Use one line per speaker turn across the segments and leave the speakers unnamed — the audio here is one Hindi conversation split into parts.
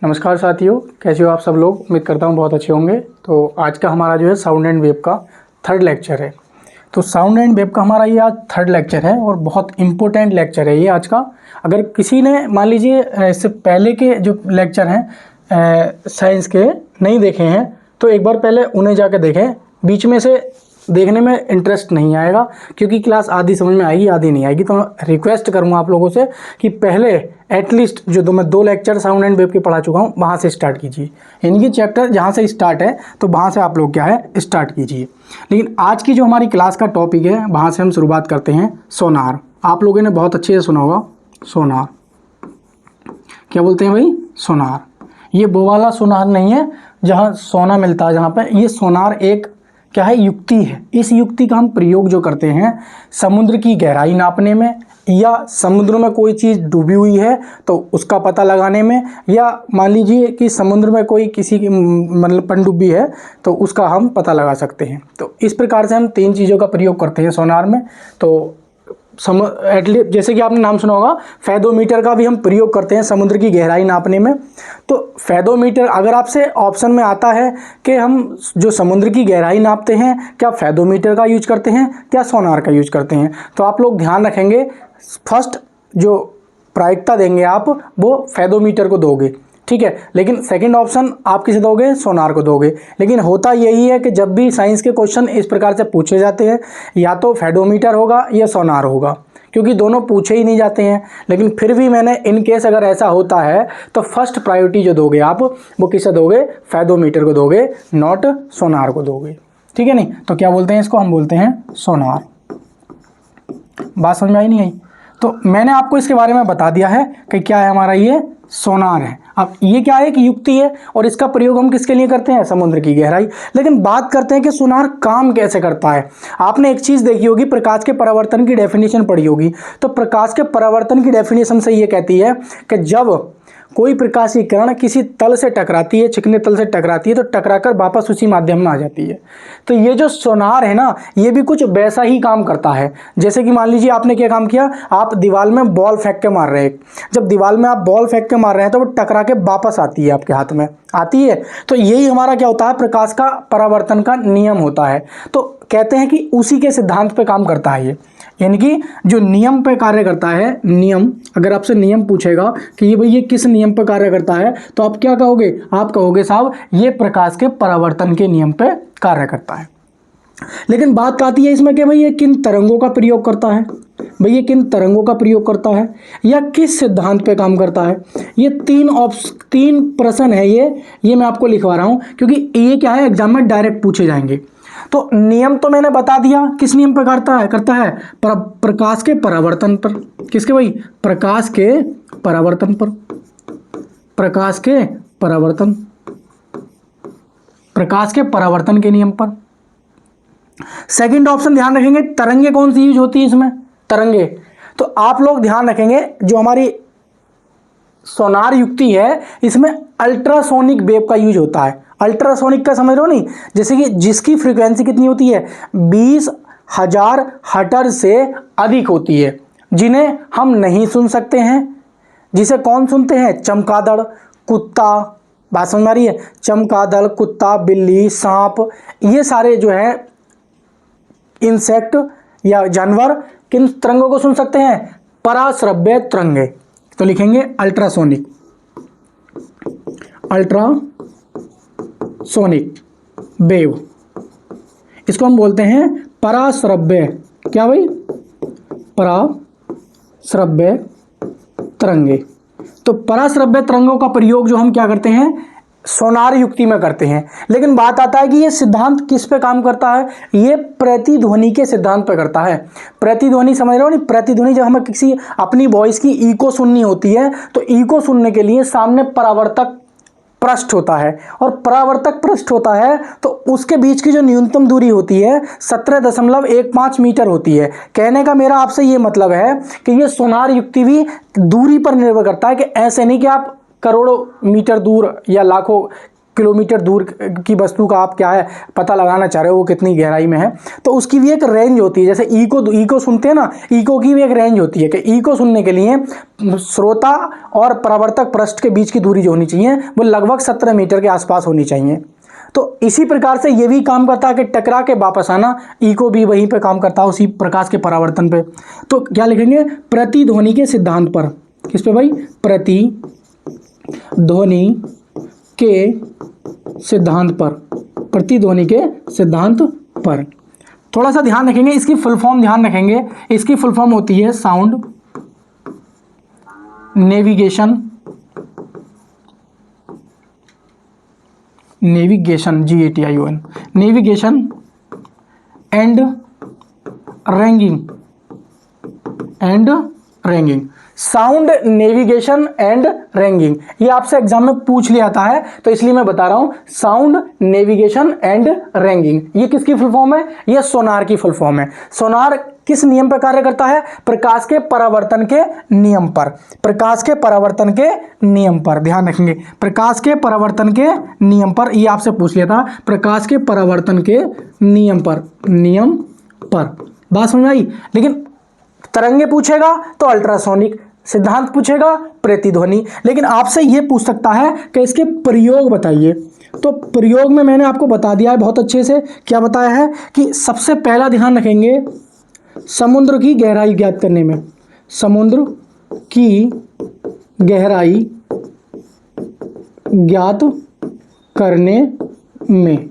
नमस्कार साथियों, कैसे हो आप सब लोग। उम्मीद करता हूँ बहुत अच्छे होंगे। तो आज का हमारा जो है साउंड एंड वेव का थर्ड लेक्चर है। तो साउंड एंड वेव का हमारा ये आज थर्ड लेक्चर है और बहुत इम्पोर्टेंट लेक्चर है ये आज का। अगर किसी ने मान लीजिए इससे पहले के जो लेक्चर हैं साइंस के नहीं देखे हैं तो एक बार पहले उन्हें जाकर देखें। बीच में से देखने में इंटरेस्ट नहीं आएगा क्योंकि क्लास आधी समझ में आएगी आधी नहीं आएगी। तो मैं रिक्वेस्ट करूँगा आप लोगों से कि पहले एटलीस्ट जो मैं 2 लेक्चर साउंड एंड वेव के पढ़ा चुका हूँ वहाँ से स्टार्ट कीजिए। इनकी चैप्टर जहाँ से स्टार्ट है तो वहाँ से आप लोग क्या है स्टार्ट कीजिए। लेकिन आज की जो हमारी क्लास का टॉपिक है वहाँ से हम शुरुआत करते हैं। सोनार, आप लोगों ने बहुत अच्छे से सुना होगा। सोनार क्या बोलते हैं भाई? सोनार। ये वो वाला सोनार नहीं है जहाँ सोना मिलता है, जहाँ पे ये सोनार एक क्या है युक्ति है। इस युक्ति का हम प्रयोग जो करते हैं समुद्र की गहराई नापने में, या समुद्र में कोई चीज़ डूबी हुई है तो उसका पता लगाने में, या मान लीजिए कि समुद्र में कोई किसी की मतलब पनडुब्बी है तो उसका हम पता लगा सकते हैं। तो इस प्रकार से हम 3 चीज़ों का प्रयोग करते हैं सोनार में। तो एटलीस्ट जैसे कि आपने नाम सुना होगा फेदोमीटर का भी हम प्रयोग करते हैं समुद्र की गहराई नापने में। तो फेदोमीटर अगर आपसे ऑप्शन में आता है कि हम जो समुद्र की गहराई नापते हैं क्या फेदोमीटर का यूज करते हैं क्या सोनार का यूज करते हैं, तो आप लोग ध्यान रखेंगे फर्स्ट जो प्रायिकता देंगे आप वो फेदोमीटर को दोगे, ठीक है। लेकिन सेकंड ऑप्शन आप किसे दोगे? सोनार को दोगे। लेकिन होता यही है कि जब भी साइंस के क्वेश्चन इस प्रकार से पूछे जाते हैं या तो फेडोमीटर होगा या सोनार होगा, क्योंकि दोनों पूछे ही नहीं जाते हैं। लेकिन फिर भी मैंने इन केस अगर ऐसा होता है तो फर्स्ट प्रायोरिटी जो दोगे आप वो किसे दोगे? फेदोमीटर को दोगे, नॉट सोनार को दोगे, ठीक है। नहीं तो क्या बोलते हैं इसको? हम बोलते हैं सोनार। बात समझ में आई नहीं आई? तो मैंने आपको इसके बारे में बता दिया है कि क्या है हमारा ये सोनार है। अब ये क्या है कि युक्ति है और इसका प्रयोग हम किसके लिए करते हैं? समुद्र की गहराई। लेकिन बात करते हैं कि सोनार काम कैसे करता है। आपने एक चीज़ देखी होगी, प्रकाश के परावर्तन की डेफिनेशन पढ़ी होगी। तो प्रकाश के परावर्तन की डेफिनेशन से ये कहती है कि जब कोई प्रकाश की किरण किसी तल से टकराती है, चिकने तल से टकराती है, तो टकराकर वापस उसी माध्यम में आ जाती है। तो ये जो सोनार है ना ये भी कुछ वैसा ही काम करता है। जैसे कि मान लीजिए आपने क्या काम किया, आप दीवार में बॉल फेंक के मार रहे हैं। जब दीवार में आप बॉल फेंक के मार रहे हैं तो वो टकरा के वापस आती है, आपके हाथ में आती है। तो यही हमारा क्या होता है? प्रकाश का परावर्तन का नियम होता है। तो कहते हैं कि उसी के सिद्धांत पे काम करता है ये, यानी कि जो नियम पे कार्य करता है। नियम, अगर आपसे नियम पूछेगा कि ये भाई ये किस नियम पे कार्य करता है तो आप क्या कहोगे? आप कहोगे साहब ये प्रकाश के परावर्तन के नियम पे कार्य करता है। लेकिन बात आती है इसमें कि भाई ये किन तरंगों का प्रयोग करता है, भाई ये किन तरंगों का प्रयोग करता है या किस सिद्धांत पे काम करता है। ये 3 प्रश्न है ये मैं आपको लिखवा रहा हूं क्योंकि ये क्या है एग्जाम में डायरेक्ट पूछे जाएंगे। तो नियम तो मैंने बता दिया, किस नियम पर करता है प्रकाश के परावर्तन पर। किसके भाई? प्रकाश के परावर्तन पर। प्रकाश के परावर्तन, प्रकाश के परावर्तन के नियम पर। सेकंड ऑप्शन ध्यान रखेंगे, तरंगे कौन सी यूज होती है इसमें? तरंगे। तो आप लोग ध्यान रखेंगे जो हमारी सोनार युक्ति है इसमें अल्ट्रासोनिक वेव का यूज होता है। अल्ट्रासोनिक का समझ रहे हो नहीं? जैसे कि जिसकी फ्रीक्वेंसी कितनी होती है? 20,000 हर्ट्ज से अधिक होती है, जिन्हें हम नहीं सुन सकते हैं। जिसे कौन सुनते हैं? चमगादड़, कुत्ता। बात समझ में आ रही है? चमगादड़, कुत्ता, बिल्ली, सांप, ये सारे जो है इंसेक्ट या जानवर किन तरंगों को सुन सकते हैं? पराश्रव्य तरंगे। तो लिखेंगे अल्ट्रासोनिक, अल्ट्रासोनिक वेव। इसको हम बोलते हैं पराश्रव्य। क्या भाई? पराश्रव्य तरंगे। तो पराश्रव्य तरंगों का प्रयोग जो हम क्या करते हैं सोनार युक्ति में करते हैं। लेकिन बात आता है कि ये सिद्धांत किस पे काम करता है? ये प्रतिध्वनि के सिद्धांत पे करता है। प्रतिध्वनि समझ रहे हो नहीं? प्रतिध्वनि जब हमें किसी अपनी वॉइस की इको सुननी होती है तो इको सुनने के लिए सामने परावर्तक पृष्ठ होता है, और परावर्तक पृष्ठ होता है तो उसके बीच की जो न्यूनतम दूरी होती है 17.15 मीटर होती है। कहने का मेरा आपसे ये मतलब है कि ये सोनार युक्ति भी दूरी पर निर्भर करता है, कि ऐसे नहीं कि आप करोड़ों मीटर दूर या लाखों किलोमीटर दूर की वस्तु का आप क्या है पता लगाना चाह रहे हो, वो कितनी गहराई में है, तो उसकी भी एक रेंज होती है। जैसे इको सुनते हैं ना, इको की भी एक रेंज होती है कि इको सुनने के लिए श्रोता और परावर्तक पृष्ठ के बीच की दूरी जो होनी चाहिए वो लगभग 17 मीटर के आसपास होनी चाहिए। तो इसी प्रकार से ये भी काम करता है कि टकरा के वापस आना, इको भी वहीं पे काम करता है, उसी प्रकाश के परावर्तन पे। तो क्या लिखेंगे, प्रतिध्वनि के सिद्धांत पर। किस पे भाई, प्रतिध्वनि के सिद्धांत पर, प्रतिध्वनि के सिद्धांत पर। थोड़ा सा ध्यान रखेंगे, इसकी फुल फॉर्म ध्यान रखेंगे। इसकी फुल फॉर्म होती है sound navigation, navigation GATION, navigation and ragging, sound navigation and ragging. ये आपसे एग्जाम में पूछ लिया आता है, तो इसलिए मैं बता रहा हूं साउंड नेविगेशन एंड रैंगिंग। ये किसकी फुल फॉर्म है, ये सोनार की फुल फॉर्म है। सोनार किस नियम पर कार्य करता है, प्रकाश के परावर्तन के नियम पर, प्रकाश के परावर्तन के नियम पर। ध्यान रखेंगे, प्रकाश के परावर्तन के नियम पर, ये आपसे पूछ लिया था, प्रकाश के परावर्तन के नियम पर, नियम पर। बात समझ आई। लेकिन तरंगे पूछेगा तो अल्ट्रासोनिक, सिद्धांत पूछेगा प्रतिध्वनि। लेकिन आपसे यह पूछ सकता है कि इसके प्रयोग बताइए। तो प्रयोग में मैंने आपको बता दिया है बहुत अच्छे से। क्या बताया है कि सबसे पहला ध्यान रखेंगे समुद्र की गहराई ज्ञात करने में, समुद्र की गहराई ज्ञात करने में।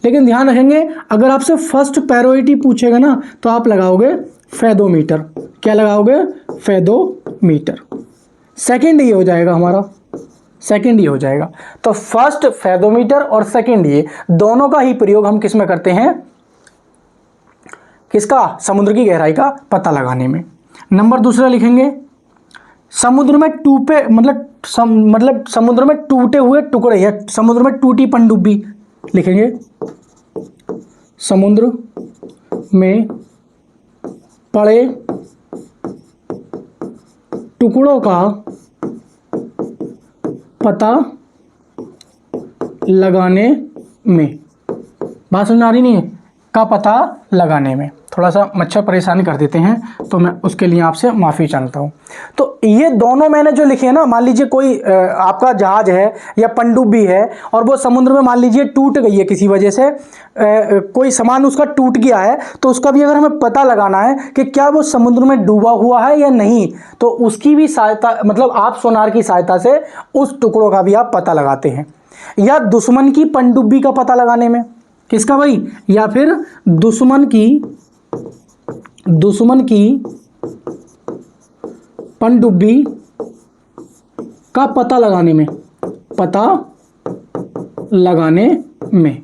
लेकिन ध्यान रखेंगे, अगर आपसे फर्स्ट प्रायोरिटी पूछेगा ना तो आप लगाओगे फेदोमीटर। क्या लगाओगे, फेदोमीटर। सेकंड ये हो जाएगा हमारा, सेकंड ये हो जाएगा। तो फर्स्ट फेदोमीटर और सेकंड ये दोनों का ही प्रयोग हम किस में करते हैं, किसका, समुद्र की गहराई का पता लगाने में। नंबर दूसरा लिखेंगे समुद्र में मतलब समुद्र में टूटे हुए टुकड़े या समुद्र में टूटी पनडुब्बी लिखेंगे, समुद्र में पड़े टुकड़ों का पता लगाने में। बात समझ आ रही नहीं है, का पता लगाने में। थोड़ा सा मच्छर परेशान कर देते हैं, तो मैं उसके लिए आपसे माफ़ी चाहता हूँ। तो ये दोनों मैंने जो लिखे हैं ना, मान लीजिए कोई आपका जहाज है या पनडुब्बी है और वो समुद्र में मान लीजिए टूट गई है किसी वजह से, कोई सामान उसका टूट गया है, तो उसका भी अगर हमें पता लगाना है कि क्या वो समुद्र में डूबा हुआ है या नहीं, तो उसकी भी सहायता, मतलब आप सोनार की सहायता से उस टुकड़ों का भी आप पता लगाते हैं। या दुश्मन की पनडुब्बी का पता लगाने में, किसका भाई, या फिर दुश्मन की पनडुब्बी का पता लगाने में, पता लगाने में।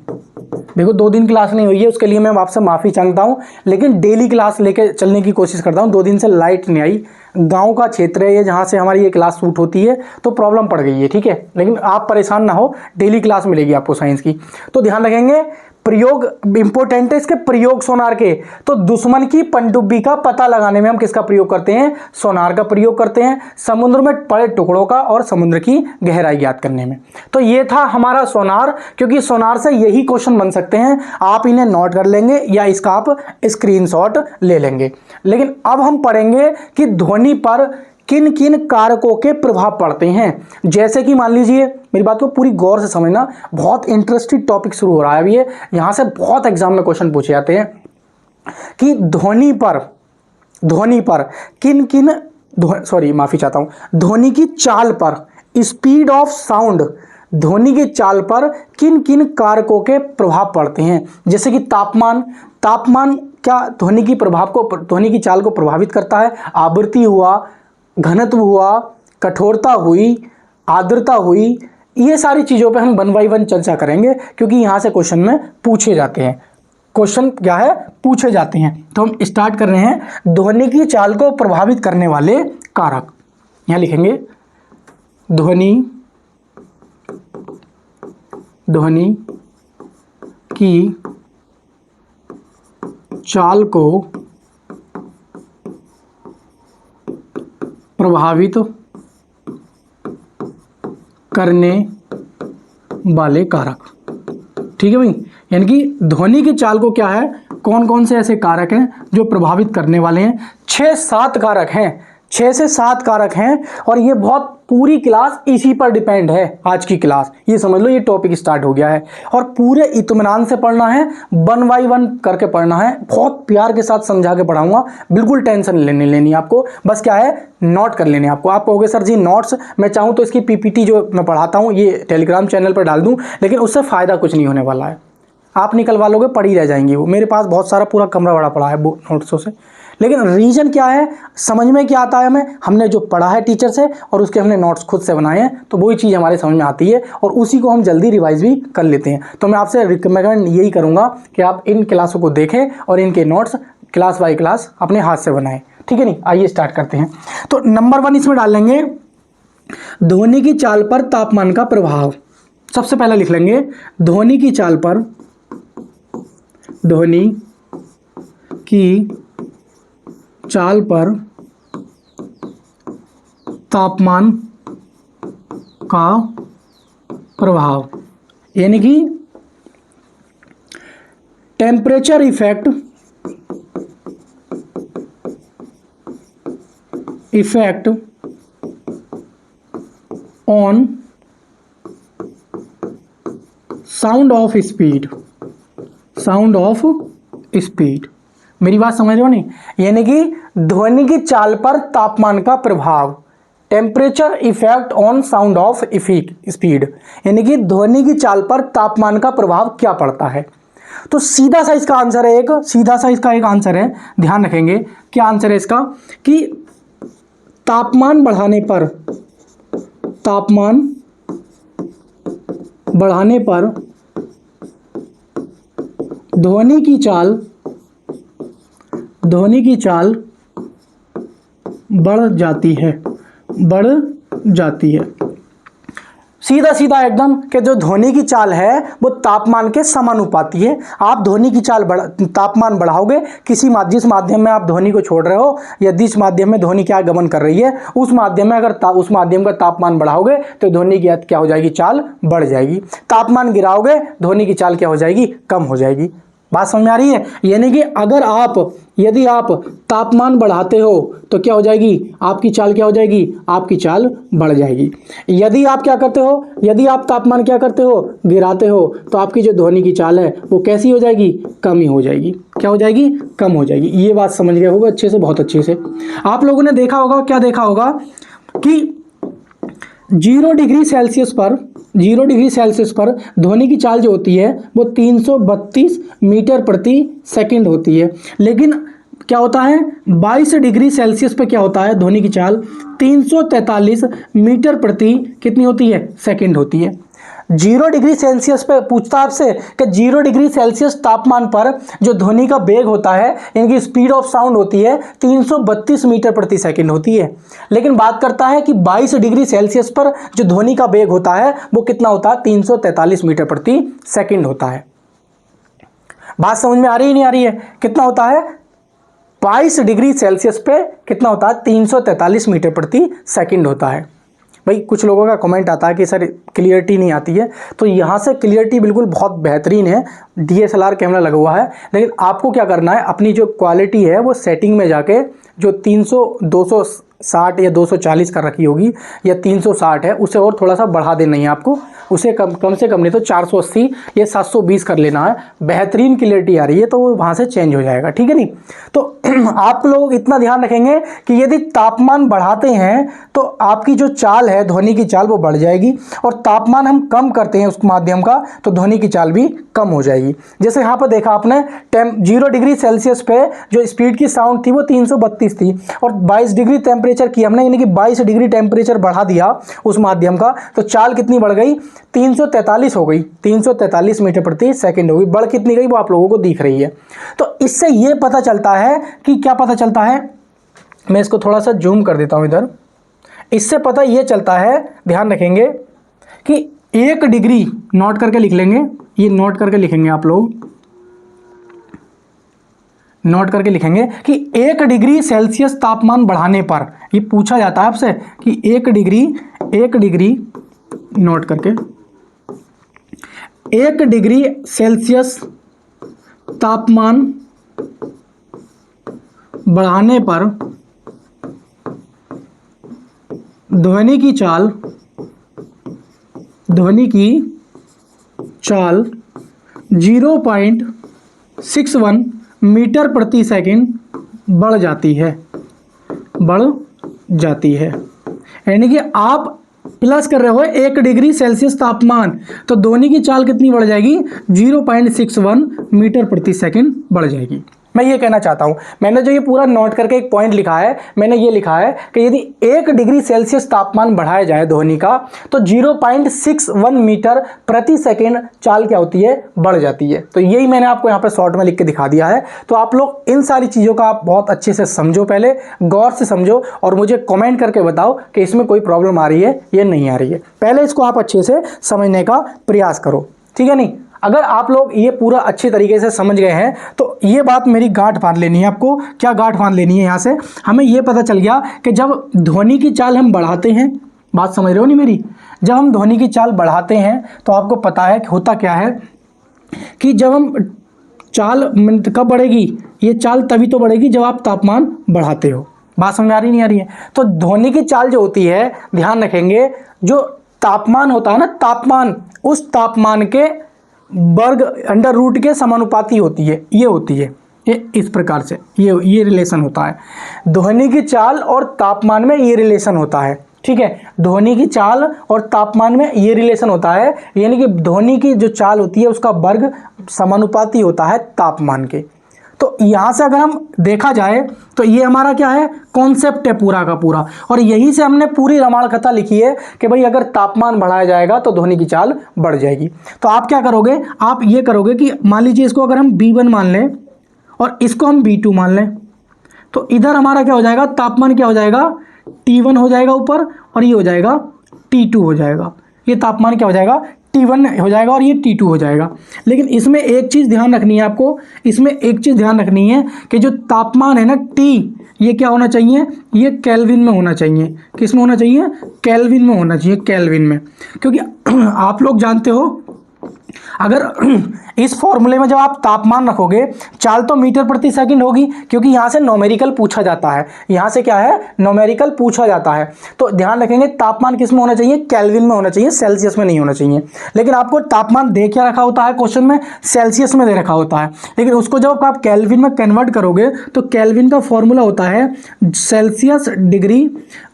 देखो 2 दिन क्लास नहीं हुई है, उसके लिए मैं आपसे माफ़ी चाहता हूँ, लेकिन डेली क्लास लेके चलने की कोशिश करता हूँ। 2 दिन से लाइट नहीं आई, गांव का क्षेत्र है ये जहाँ से हमारी ये क्लास शूट होती है, तो प्रॉब्लम पड़ गई है, ठीक है। लेकिन आप परेशान ना हो, डेली क्लास मिलेगी आपको साइंस की। तो ध्यान रखेंगे, प्रयोग इंपॉर्टेंट है इसके प्रयोग सोनार के। तो दुश्मन की पनडुब्बी का पता लगाने में हम किसका प्रयोग करते हैं, सोनार का प्रयोग करते हैं। समुद्र में पड़े टुकड़ों का और समुद्र की गहराई ज्ञात करने में। तो ये था हमारा सोनार, क्योंकि सोनार से यही क्वेश्चन बन सकते हैं। आप इन्हें नोट कर लेंगे या इसका आप स्क्रीनशॉट ले लेंगे। लेकिन अब हम पढ़ेंगे कि ध्वनि पर किन किन कारकों के प्रभाव पड़ते हैं। जैसे कि मान लीजिए, मेरी बात को पूरी गौर से समझना, बहुत इंटरेस्टिंग टॉपिक शुरू हो रहा है अभी ये, यहाँ से बहुत एग्जाम में क्वेश्चन पूछे जाते हैं कि ध्वनि पर किन किन माफी चाहता हूँ, ध्वनि की चाल पर, स्पीड ऑफ साउंड, ध्वनि की चाल पर किन किन कारकों के प्रभाव पड़ते हैं। जैसे कि तापमान क्या ध्वनि की चाल को प्रभावित करता है। आवृत्ति हुआ, घनत्व हुआ, कठोरता हुई, आर्द्रता हुई, ये सारी चीज़ों पे हम 1 बाय 1 चर्चा करेंगे, क्योंकि यहाँ से क्वेश्चन में पूछे जाते हैं। क्वेश्चन क्या है, पूछे जाते हैं। तो हम स्टार्ट कर रहे हैं, ध्वनि की चाल को प्रभावित करने वाले कारक। यहाँ लिखेंगे ध्वनि की चाल को प्रभावित करने वाले कारक। ठीक है भाई, यानी कि ध्वनि की चाल को क्या है, कौन कौन से ऐसे कारक हैं जो प्रभावित करने वाले हैं? 6-7 कारक हैं, 6 से 7 कारक हैं, और ये बहुत पूरी क्लास इसी पर डिपेंड है। आज की क्लास ये समझ लो, ये टॉपिक स्टार्ट हो गया है और पूरे इत्मीनान से पढ़ना है, 1 बाय 1 करके पढ़ना है। बहुत प्यार के साथ समझा के पढ़ाऊंगा, बिल्कुल टेंशन नहीं लेनी आपको। बस क्या है, नोट कर लेने आपको। आप कहोगे सर जी नोट्स, मैं चाहूँ तो इसकी पीपीटी जो मैं पढ़ाता हूँ ये टेलीग्राम चैनल पर डाल दूँ, लेकिन उससे फ़ायदा कुछ नहीं होने वाला है। आप निकलवा लोगे, पड़ी रह जाएंगी वो। मेरे पास बहुत सारा पूरा कमरा बड़ा पड़ा है वो नोट्सों से। लेकिन रीजन क्या है, समझ में क्या आता है हमें, हमने जो पढ़ा है टीचर से और उसके हमने नोट्स खुद से बनाए हैं, तो वही चीज़ हमारे समझ में आती है और उसी को हम जल्दी रिवाइज भी कर लेते हैं। तो मैं आपसे रिकमेंड यही करूँगा कि आप इन क्लासों को देखें और इनके नोट्स क्लास बाई क्लास अपने हाथ से बनाएं। ठीक है नहीं, आइए स्टार्ट करते हैं। तो नंबर 1 इसमें डाल लेंगे ध्वनि की चाल पर तापमान का प्रभाव। सबसे पहले लिख लेंगे ध्वनि की चाल पर, ध्वनि की चाल पर तापमान का प्रभाव, यानी कि temperature effect on sound of speed. मेरी बात समझ रहे हो नहीं, यानी कि ध्वनि की चाल पर तापमान का प्रभाव, temperature effect on sound of speed, यानी कि ध्वनि की चाल पर तापमान का प्रभाव क्या पड़ता है। तो सीधा सा इसका आंसर है, एक आंसर है, ध्यान रखेंगे क्या आंसर है इसका, कि तापमान बढ़ाने पर ध्वनि की चाल बढ़ जाती है। सीधा एकदम कि जो ध्वनि की चाल है वो तापमान के समानुपाती है। आप ध्वनि की चाल तापमान बढ़ाओगे, जिस माध्यम में आप ध्वनि को छोड़ रहे हो या जिस माध्यम में ध्वनि क्या गमन कर रही है, उस माध्यम में अगर उस माध्यम का तापमान बढ़ाओगे तो ध्वनि की क्या हो जाएगी, चाल बढ़ जाएगी। तापमान गिराओगे, ध्वनि की चाल क्या हो जाएगी, कम हो जाएगी। बात समझ में आ रही है? यानी कि यदि आप तापमान बढ़ाते हो तो क्या हो जाएगी, आपकी चाल क्या हो जाएगी, आपकी चाल बढ़ जाएगी। यदि आप क्या करते हो, यदि आप तापमान क्या करते हो, गिराते हो, तो आपकी जो ध्वनि की चाल है वो कैसी हो जाएगी, कम ही हो जाएगी। क्या हो जाएगी, कम हो जाएगी। ये बात समझ गए होगा अच्छे से, बहुत अच्छे से। आप लोगों ने देखा होगा, क्या देखा होगा कि 0 डिग्री सेल्सियस पर ध्वनि की चाल जो होती है वो 332 मीटर प्रति सेकंड होती है। लेकिन क्या होता है, 22 डिग्री सेल्सियस पे क्या होता है, ध्वनि की चाल 343 मीटर प्रति कितनी होती है, सेकंड होती है। 0 डिग्री सेल्सियस पे पूछता है आपसे कि 0 डिग्री सेल्सियस तापमान पर जो ध्वनि का वेग होता है, इनकी स्पीड ऑफ साउंड होती है 332 मीटर प्रति सेकंड होती है। लेकिन बात करता है कि 22 डिग्री सेल्सियस पर जो ध्वनि का वेग होता है वो कितना होता है, 343 मीटर प्रति सेकंड होता है। बात समझ में आ रही है नहीं आ रही है? कितना होता है, 22 डिग्री सेल्सियस पे कितना होता है, 343 मीटर प्रति सेकंड होता है। भाई कुछ लोगों का कमेंट आता है कि सर क्लियरिटी नहीं आती है, तो यहाँ से क्लियरिटी बिल्कुल बहुत बेहतरीन है, DSLR कैमरा लगा हुआ है। लेकिन आपको क्या करना है, अपनी जो क्वालिटी है वो सेटिंग में जाके जो 300 260 या 240 कर रखी होगी या 360 है, उसे और थोड़ा सा बढ़ा देना है आपको, उसे कम से कम नहीं तो 480 या 720 कर लेना है। बेहतरीन क्लियरिटी आ रही है तो वो वहाँ से चेंज हो जाएगा। ठीक है नहीं? तो आप लोग इतना ध्यान रखेंगे कि यदि तापमान बढ़ाते हैं तो आपकी जो चाल है, ध्वनि की चाल, वो बढ़ जाएगी, और तापमान हम कम करते हैं उस माध्यम का तो ध्वनि की चाल भी कम हो जाएगी। जैसे यहाँ पर देखा आपने, 0 डिग्री सेल्सियस पे जो स्पीड की साउंड थी वो 332 थी, और 22 डिग्री टेम्परेचर की हमने, यानी कि 22 डिग्री टेम्परेचर बढ़ा दिया उस माध्यम का, तो चाल कितनी बढ़ गई, 343 हो गई, 343 मीटर प्रति सेकंड हो गई। बढ़ कितनी गई वो आप लोगों को दिख रही है। तो इससे ये पता चलता है कि क्या पता चलता है, मैं इसको थोड़ा सा जूम कर देता हूं इधर। इससे पता ये चलता है, ध्यान रखेंगे कि 1 डिग्री, नोट करके लिख लेंगे, ये नोट करके लिखेंगे आप लोग, नोट करके लिखेंगे कि 1 डिग्री सेल्सियस तापमान बढ़ाने पर, ये पूछा जाता है आपसे कि 1 डिग्री नोट करके 1 डिग्री सेल्सियस तापमान बढ़ाने पर ध्वनि की चाल 0.61 मीटर प्रति सेकंड बढ़ जाती है। यानी कि आप प्लस कर रहे हो 1 डिग्री सेल्सियस तापमान, तो ध्वनि की चाल कितनी बढ़ जाएगी? 0.61 मीटर प्रति सेकंड बढ़ जाएगी। मैं ये कहना चाहता हूँ, मैंने जो ये पूरा नोट करके एक पॉइंट लिखा है, मैंने ये लिखा है कि यदि 1 डिग्री सेल्सियस तापमान बढ़ाया जाए ध्वनि का, तो 0.61 मीटर प्रति सेकंड चाल क्या होती है? बढ़ जाती है। तो यही मैंने आपको यहाँ पे शॉर्ट में लिख के दिखा दिया है। तो आप लोग इन सारी चीज़ों का आप बहुत अच्छे से समझो, पहले गौर से समझो और मुझे कॉमेंट करके बताओ कि इसमें कोई प्रॉब्लम आ रही है या नहीं आ रही है। पहले इसको आप अच्छे से समझने का प्रयास करो, ठीक है नहीं? अगर आप लोग ये पूरा अच्छे तरीके से समझ गए हैं तो ये बात मेरी गांठ बांध लेनी है आपको। क्या गांठ बांध लेनी है? यहाँ से हमें ये पता चल गया कि जब ध्वनि की चाल हम बढ़ाते हैं, बात समझ रहे हो नहीं मेरी? जब हम ध्वनि की चाल बढ़ाते हैं तो आपको पता है कि होता क्या है कि जब हम चाल कब बढ़ेगी? ये चाल तभी तो बढ़ेगी जब आप तापमान बढ़ाते हो। बात समझ में आ रही नहीं आ रही है? तो ध्वनि की चाल जो होती है, ध्यान रखेंगे, जो तापमान होता है ना, तापमान, उस तापमान के वर्ग अंडर रूट के समानुपाती होती है। ये होती है, ये इस प्रकार से ये रिलेशन होता है। ध्वनि की चाल और तापमान में ये रिलेशन होता है, ठीक है? ध्वनि की चाल और तापमान में ये रिलेशन होता है, यानी कि ध्वनि की जो चाल होती है उसका वर्ग समानुपाती होता है तापमान के। तो यहाँ से अगर हम देखा जाए तो ये हमारा क्या है? कॉन्सेप्ट है पूरा का पूरा, और यही से हमने पूरी रामायण कथा लिखी है कि भाई अगर तापमान बढ़ाया जाएगा तो ध्वनि की चाल बढ़ जाएगी। तो आप क्या करोगे? आप ये करोगे कि मान लीजिए इसको अगर हम B1 मान लें और इसको हम B2 मान लें, तो इधर हमारा क्या हो जाएगा? तापमान क्या हो जाएगा? T1 हो जाएगा ऊपर, और ये हो जाएगा T2 हो जाएगा। ये तापमान क्या हो जाएगा? T1 हो जाएगा और ये T2 हो जाएगा। लेकिन इसमें एक चीज़ ध्यान रखनी है आपको, इसमें एक चीज़ ध्यान रखनी है कि जो तापमान है ना T, ये क्या होना चाहिए? ये केल्विन में होना चाहिए। किस में होना चाहिए? केल्विन में होना चाहिए, केल्विन में। क्योंकि आप लोग जानते हो, अगर इस फॉर्मूले में जब आप तापमान रखोगे, चाल तो मीटर प्रति सेकंड होगी, क्योंकि यहाँ से नोमेरिकल पूछा जाता है। यहाँ से क्या है? नोमेरिकल पूछा जाता है। तो ध्यान रखेंगे तापमान किस में होना चाहिए? केल्विन में होना चाहिए, सेल्सियस में नहीं होना चाहिए। लेकिन आपको तापमान दे क्या रखा होता है क्वेश्चन में? सेल्सियस में दे रखा होता है। लेकिन उसको जब आप केल्विन में कन्वर्ट करोगे तो केल्विन का फॉर्मूला होता है सेल्सियस डिग्री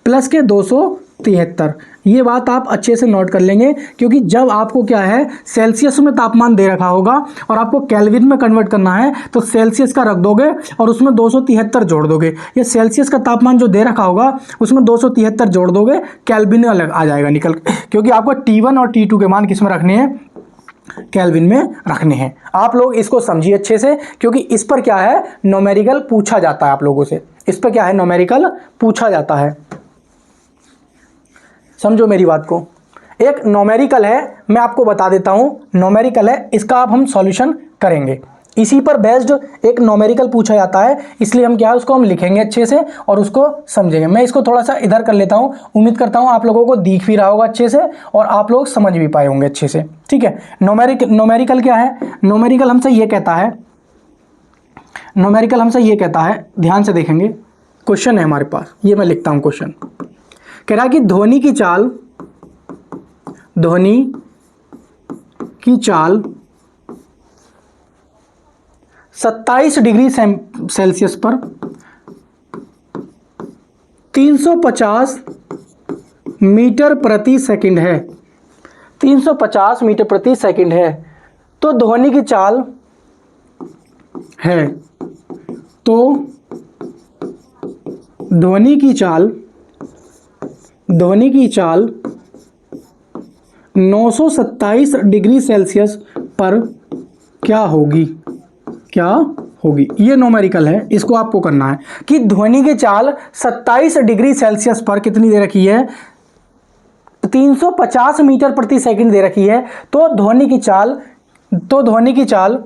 प्लस के 273। ये बात आप अच्छे से नोट कर लेंगे, क्योंकि जब आपको क्या है, सेल्सियस में तापमान दे रखा होगा और आपको केल्विन में कन्वर्ट करना है, तो सेल्सियस का रख दोगे और उसमें 273 जोड़ दोगे। ये सेल्सियस का तापमान जो दे रखा होगा उसमें 273 जोड़ दोगे, केल्विन अलग आ जाएगा निकल, क्योंकि आपको T1 और T2 के मान किस में रखने हैं? केल्विन में रखने हैं। आप लोग इसको समझिए अच्छे से, क्योंकि इस पर क्या है? न्यूमेरिकल पूछा जाता है आप लोगों से। इस पर क्या है? न्यूमेरिकल पूछा जाता है। समझो मेरी बात को। एक न्यूमेरिकल है, मैं आपको बता देता हूं, न्यूमेरिकल है, इसका अब हम सॉल्यूशन करेंगे। इसी पर बेस्ड एक न्यूमेरिकल पूछा जाता है, इसलिए हम क्या है, उसको हम लिखेंगे अच्छे से और उसको समझेंगे। मैं इसको थोड़ा सा इधर कर लेता हूं, उम्मीद करता हूं आप लोगों को दिख भी रहा होगा अच्छे से और आप लोग समझ भी पाए होंगे अच्छे से, ठीक है? न्यूमेरिकल क्या है? न्यूमेरिकल हमसे ये कहता है, ध्यान से देखेंगे, क्वेश्चन है हमारे पास, ये मैं लिखता हूं क्वेश्चन। कह रहा है कि ध्वनि की चाल 27 डिग्री सेल्सियस पर 350 मीटर प्रति सेकंड है। 350 मीटर प्रति सेकंड है, तो ध्वनि की चाल है, तो ध्वनि की चाल 927 डिग्री सेल्सियस पर क्या होगी? ये न्यूमेरिकल है, इसको आपको करना है कि ध्वनि की चाल 27 डिग्री सेल्सियस पर कितनी दे रखी है? 350 मीटर प्रति सेकंड दे रखी है। तो ध्वनि की चाल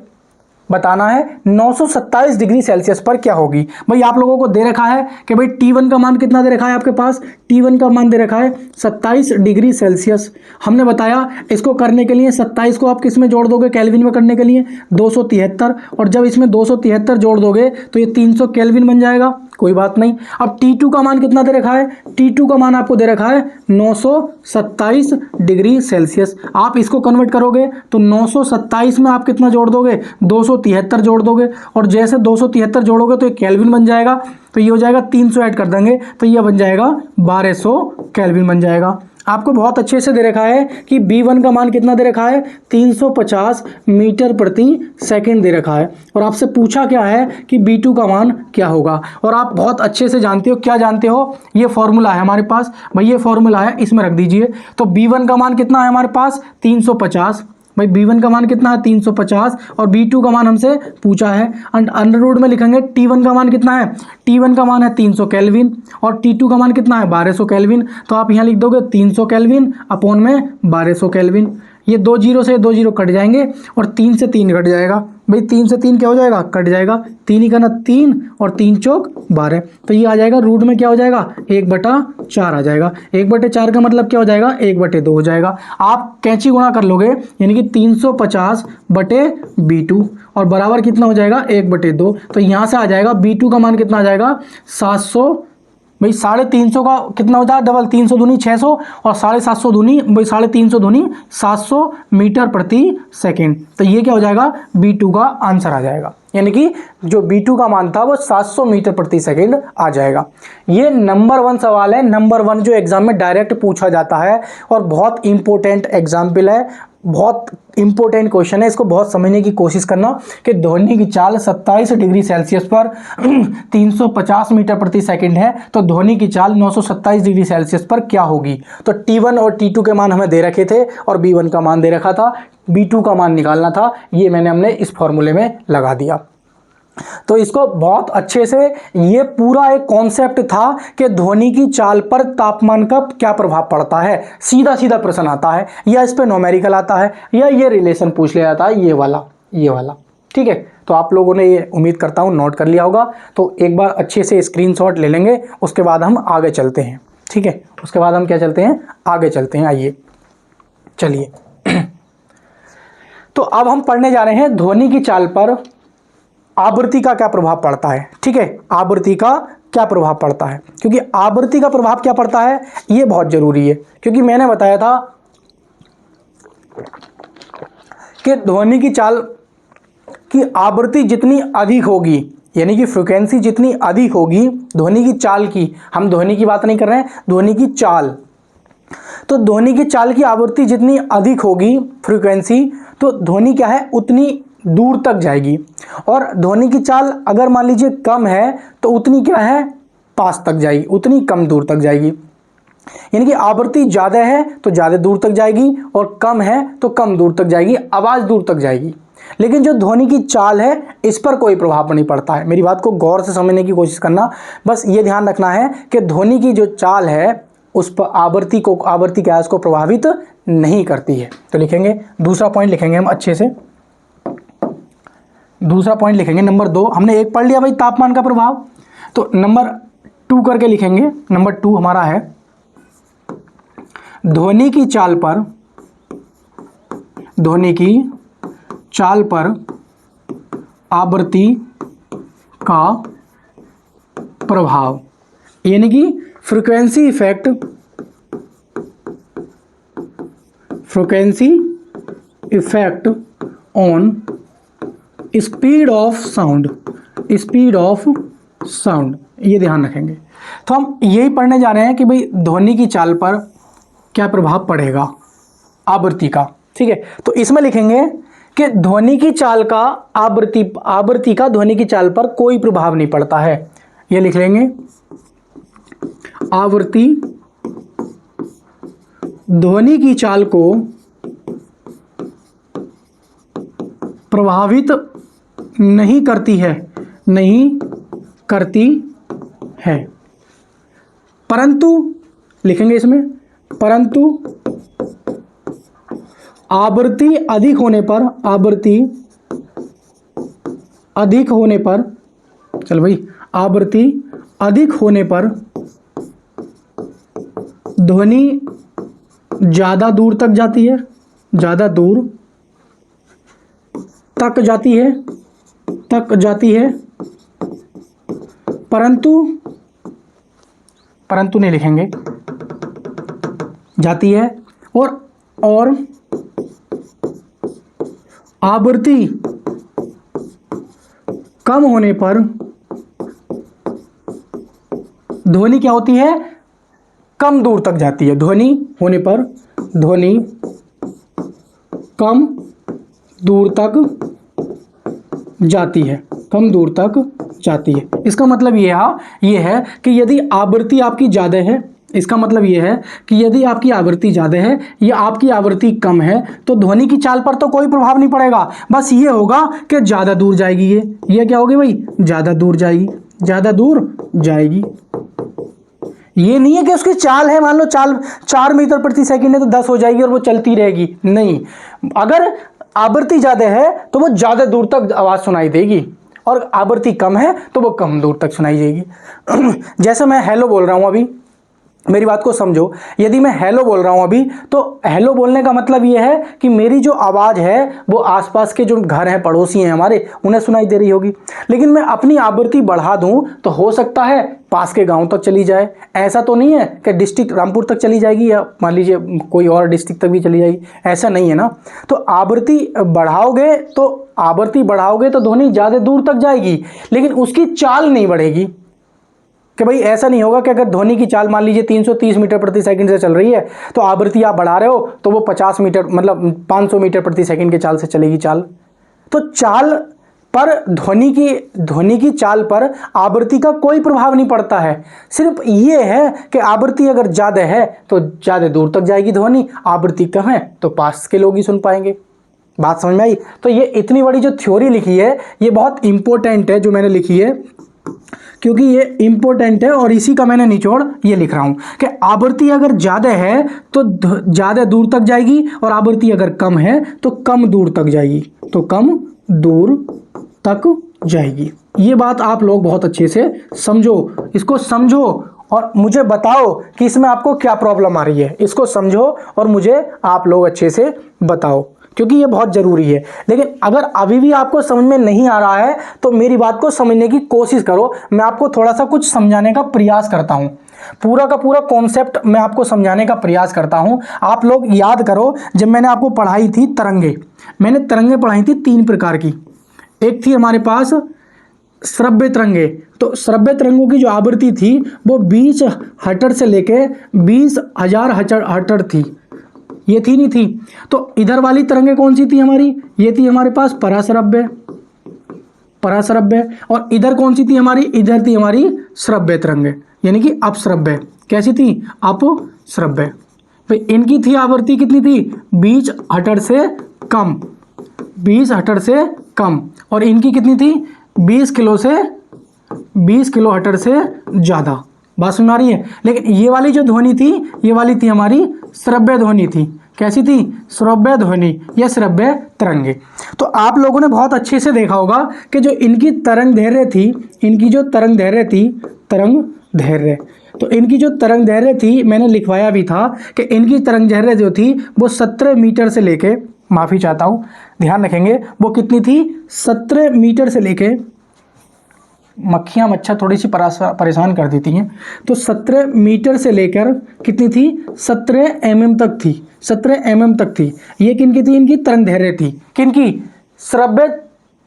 बताना है 927 डिग्री सेल्सियस पर क्या होगी। भाई आप लोगों को दे रखा है कि भाई T1 का मान कितना दे रखा है आपके पास, T1 का मान दे रखा है 27 डिग्री सेल्सियस। हमने बताया इसको करने के लिए 27 को आप किस में जोड़ दोगे, केल्विन में करने के लिए 273, और जब इसमें 273 जोड़ दोगे तो ये 300 केल्विन बन जाएगा, कोई बात नहीं। अब T2 का मान कितना दे रखा है, T2 का मान आपको दे रखा है 927 डिग्री सेल्सियस। आप इसको कन्वर्ट करोगे तो 927 में आप कितना जोड़ दोगे, 273 जोड़ दोगे, और जैसे 273 जोड़ोगे तो ये केल्विन बन जाएगा, तो ये हो जाएगा 300 ऐड कर देंगे तो ये बन जाएगा 1200 केल्विन बन जाएगा। आपको बहुत अच्छे से दे रखा है कि B1 का मान कितना दे रखा है, 350 मीटर प्रति सेकंड दे रखा है, और आपसे पूछा क्या है कि B2 का मान क्या होगा। और आप बहुत अच्छे से जानते हो, क्या जानते हो, ये फॉर्मूला है हमारे पास, भाई ये फॉर्मूला है, इसमें रख दीजिए। तो B1 का मान कितना है हमारे पास 350, भाई B1 का मान कितना है 350, और B2 का मान हमसे पूछा है, एंड अंडर रूट में लिखेंगे T1 का मान कितना है, T1 का मान है 300 केल्विन, और T2 का मान कितना है 1200 केल्विन। तो आप यहाँ लिख दोगे 300 केल्विन अपॉन में 1200 केल्विन। ये 2 जीरो से 2 जीरो कट जाएंगे और 3 से 3 कट जाएगा, भाई 3 से 3 क्या हो जाएगा, कट जाएगा, 3 ही करना 3 और 3 चौक 12, तो ये आ जाएगा रूट में क्या हो जाएगा 1/4 आ जाएगा। 1/4 का मतलब क्या हो जाएगा 1/2 हो जाएगा। आप कैंची गुणा कर लोगे यानी कि 350 बटे B2 और बराबर कितना हो जाएगा 1/2, तो यहाँ से आ जाएगा B2 का मान कितना आ जाएगा 700, भाई 350 का कितना होता है डबल, 300 दूनी 600 और 750 दूनी, भाई 350 दूनी 700 मीटर प्रति सेकंड। तो ये क्या हो जाएगा B2 का आंसर आ जाएगा, यानी कि जो B2 का मान था वो 700 मीटर प्रति सेकंड आ जाएगा। ये नंबर 1 सवाल है, नंबर 1 जो एग्जाम में डायरेक्ट पूछा जाता है और बहुत इंपॉर्टेंट एग्जाम्पल है, बहुत इंपॉर्टेंट क्वेश्चन है। इसको बहुत समझने की कोशिश करना कि ध्वनि की चाल 27 डिग्री सेल्सियस पर 350 मीटर प्रति सेकंड है, तो ध्वनि की चाल 927 डिग्री सेल्सियस पर क्या होगी। तो T1 और T2 के मान हमें दे रखे थे और B1 का मान दे रखा था, B2 का मान निकालना था, ये मैंने हमने इस फॉर्मूले में लगा दिया। तो इसको बहुत अच्छे से, ये पूरा एक कॉन्सेप्ट था कि ध्वनि की चाल पर तापमान का क्या प्रभाव पड़ता है। सीधा सीधा प्रश्न आता है, या इस पे न्यूमेरिकल आता है, या ये रिलेशन पूछ लिया जाता है, ये वाला। ठीक है, तो आप लोगों ने ये उम्मीद करता हूँ नोट कर लिया होगा। तो एक बार अच्छे से स्क्रीनशॉट ले लेंगे, उसके बाद हम आगे चलते हैं। ठीक है, उसके बाद हम क्या चलते हैं, आगे चलते हैं। आइए चलिए तो अब हम पढ़ने जा रहे हैं ध्वनि की चाल पर आवृत्ति का क्या प्रभाव पड़ता है। ठीक है, आवृत्ति का क्या प्रभाव पड़ता है, क्योंकि आवृत्ति का प्रभाव क्या पड़ता है ये बहुत जरूरी है, क्योंकि मैंने बताया था कि ध्वनि की चाल की आवृत्ति जितनी अधिक होगी, यानी कि फ्रीक्वेंसी जितनी अधिक होगी ध्वनि की चाल की, हम ध्वनि की बात नहीं कर रहे हैं, ध्वनि की चाल, तो ध्वनि की चाल की आवृत्ति जितनी अधिक होगी फ्रीक्वेंसी, तो ध्वनि क्या है उतनी दूर तक जाएगी, और ध्वनि की चाल अगर मान लीजिए कम है तो उतनी क्या है पास तक जाएगी, उतनी कम दूर तक जाएगी। यानी कि आवृत्ति ज़्यादा है तो ज़्यादा दूर तक जाएगी और कम है तो कम दूर तक जाएगी, आवाज़ दूर तक जाएगी। लेकिन जो ध्वनि की चाल है इस पर कोई प्रभाव नहीं पड़ता है। मेरी बात को गौर से समझने की कोशिश करना, बस ये ध्यान रखना है कि ध्वनि की जो चाल है उस पर आवृत्ति क्या है उसको प्रभावित नहीं करती है। तो लिखेंगे दूसरा पॉइंट, लिखेंगे हम अच्छे से, दूसरा पॉइंट लिखेंगे नंबर 2। हमने एक पढ़ लिया भाई तापमान का प्रभाव, तो नंबर 2 करके लिखेंगे। नंबर 2 हमारा है ध्वनि की चाल पर आवृत्ति का प्रभाव, यानी कि frequency effect on speed of sound, ये ध्यान रखेंगे। तो हम यही पढ़ने जा रहे हैं कि भाई ध्वनि की चाल पर क्या प्रभाव पड़ेगा आवृत्ति का। ठीक है, तो इसमें लिखेंगे कि ध्वनि की चाल का आवृत्ति का ध्वनि की चाल पर कोई प्रभाव नहीं पड़ता है। ये लिख लेंगे आवृत्ति ध्वनि की चाल को प्रभावित नहीं करती है, परंतु लिखेंगे इसमें, परंतु आवृत्ति अधिक होने पर अधिक होने पर, चल भाई, आवृत्ति अधिक होने पर ध्वनि ज़्यादा दूर तक जाती है, ज़्यादा दूर तक जाती है, परंतु नहीं लिखेंगे, जाती है, और आवृत्ति कम होने पर ध्वनि क्या होती है, कम दूर तक जाती है। ध्वनि होने पर ध्वनि कम दूर तक जाती है, कम दूर तक जाती है। इसका मतलब ये है कि यदि आवृत्ति आपकी ज़्यादा है, इसका मतलब ये है कि यदि आपकी आवृत्ति ज़्यादा है या आपकी आवृत्ति कम है तो ध्वनि की चाल पर तो कोई प्रभाव नहीं पड़ेगा, बस ये होगा कि ज़्यादा दूर जाएगी। ये क्या होगी भाई, ज़्यादा दूर जाएगी, ज़्यादा दूर जाएगी। ये नहीं है कि उसकी चाल है, मान लो चाल 4 मीटर प्रति सेकंड है तो 10 हो जाएगी और वो चलती रहेगी, नहीं। अगर आवृत्ति ज़्यादा है तो वो ज़्यादा दूर तक आवाज़ सुनाई देगी, और आवृत्ति कम है तो वो कम दूर तक सुनाई देगी। जैसे मैं हेलो बोल रहा हूँ अभी, मेरी बात को समझो, यदि मैं हेलो बोल रहा हूँ अभी, तो हेलो बोलने का मतलब ये है कि मेरी जो आवाज़ है वो आसपास के जो घर हैं, पड़ोसी हैं हमारे, उन्हें सुनाई दे रही होगी। लेकिन मैं अपनी आवृत्ति बढ़ा दूँ तो हो सकता है पास के गांव तक चली जाए। ऐसा तो नहीं है कि डिस्ट्रिक्ट रामपुर तक चली जाएगी या मान लीजिए कोई और डिस्ट्रिक्ट तक भी चली जाएगी, ऐसा नहीं है ना। तो आवृत्ति बढ़ाओगे तो ध्वनि ज़्यादा दूर तक जाएगी, लेकिन उसकी चाल नहीं बढ़ेगी। कि भाई ऐसा नहीं होगा कि अगर ध्वनि की चाल मान लीजिए 330 मीटर प्रति सेकंड से चल रही है तो आवृत्ति आप बढ़ा रहे हो तो वो 50 मीटर मतलब 500 मीटर प्रति सेकंड के चाल से चलेगी चाल। तो चाल पर ध्वनि की चाल पर आवृत्ति का कोई प्रभाव नहीं पड़ता है। सिर्फ ये है कि आवृत्ति अगर ज़्यादा है तो ज़्यादा दूर तक जाएगी ध्वनि, आवृत्ति कम है तो पास के लोग ही सुन पाएंगे। बात समझ में आई? तो ये इतनी बड़ी जो थ्योरी लिखी है ये बहुत इंपॉर्टेंट है जो मैंने लिखी है, क्योंकि ये इंपॉर्टेंट है और इसी का मैंने निचोड़ ये लिख रहा हूं कि आवृत्ति अगर ज़्यादा है तो ज़्यादा दूर तक जाएगी, और आवृत्ति अगर कम है तो कम दूर तक जाएगी, तो कम दूर तक जाएगी। ये बात आप लोग बहुत अच्छे से समझो, इसको समझो और मुझे बताओ कि इसमें आपको क्या प्रॉब्लम आ रही है। इसको समझो और मुझे आप लोग अच्छे से बताओ, क्योंकि ये बहुत ज़रूरी है। लेकिन अगर अभी भी आपको समझ में नहीं आ रहा है तो मेरी बात को समझने की कोशिश करो। मैं आपको थोड़ा सा कुछ समझाने का प्रयास करता हूँ, पूरा का पूरा कॉन्सेप्ट मैं आपको समझाने का प्रयास करता हूँ। आप लोग याद करो, जब मैंने आपको पढ़ाई थी तरंगे, मैंने तरंगे पढ़ाई थी 3 प्रकार की। एक थी हमारे पास श्रव्य तरंगे, तो श्रव्य तरंगों की जो आवृत्ति थी वो 20 हर्ट्ज से लेके 20,000 हर्ट्ज थी, ये थी नहीं थी। तो इधर वाली तरंगे कौन सी थी हमारी, ये थी हमारे पास पराश्रव्य, और इधर कौन सी थी हमारी, इधर थी हमारी श्रव्य तरंगे, यानी कि अपश्रव्य। कैसी थी, अपश्रव्य। तो इनकी थी आवृत्ति कितनी थी, 20 हर्ट्ज से कम, 20 हर्ट्ज से कम, और इनकी कितनी थी 20 किलो हर्ट्ज से ज़्यादा। बात सुन आ रही है? लेकिन ये वाली जो ध्वनि थी ये वाली थी हमारी श्रव्य ध्वनि थी। कैसी थी, श्रव्य ध्वनि या श्रव्य तरंगे। तो आप लोगों ने बहुत अच्छे से देखा होगा कि जो इनकी तरंग दैर्घ्य थी, इनकी जो तरंग दैर्घ्य थी, तरंग दैर्घ्य, तो इनकी जो तरंग दैर्घ्य थी मैंने लिखवाया भी था कि इनकी तरंग दैर्घ्य जो थी वो 17 मीटर से लेके, माफ़ी चाहता हूँ ध्यान रखेंगे, वो कितनी थी 17 मीटर से लेके, मक्खियाँ मच्छर थोड़ी सी परेशान कर देती हैं, तो 17 मीटर से लेकर कितनी थी 17 mm तक थी, 17 mm तक थी। ये किनकी थी, इनकी तरंग दैर्घ्य थी, किनकी, श्रव्य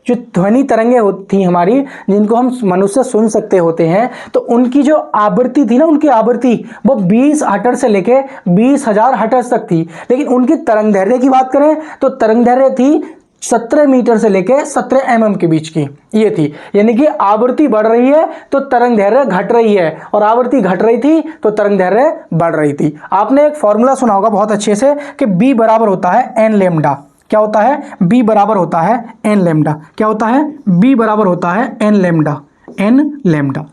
जो ध्वनि तरंगे होती हमारी जिनको हम मनुष्य सुन सकते होते हैं, तो उनकी जो आवृत्ति थी ना, उनकी आवृत्ति वो 20 हर्ट्ज से लेके 20,000 हर्ट्ज तक थी। लेकिन उनकी तरंग दैर्घ्य की बात करें तो तरंग दैर्घ्य थी 17 मीटर से लेके 17 mm के बीच की, ये थी। यानी कि आवृत्ति बढ़ रही है तो तरंग दैर्घ्य घट रही है, और आवृत्ति घट रही थी तो तरंग दैर्घ्य बढ़ रही थी। आपने एक फॉर्मूला सुना होगा बहुत अच्छे से कि B बराबर होता है n लैम्डा। क्या होता है, B बराबर होता है n लैम्डा। क्या होता है, B बराबर होता है n लैम्डा, n लैम्डा।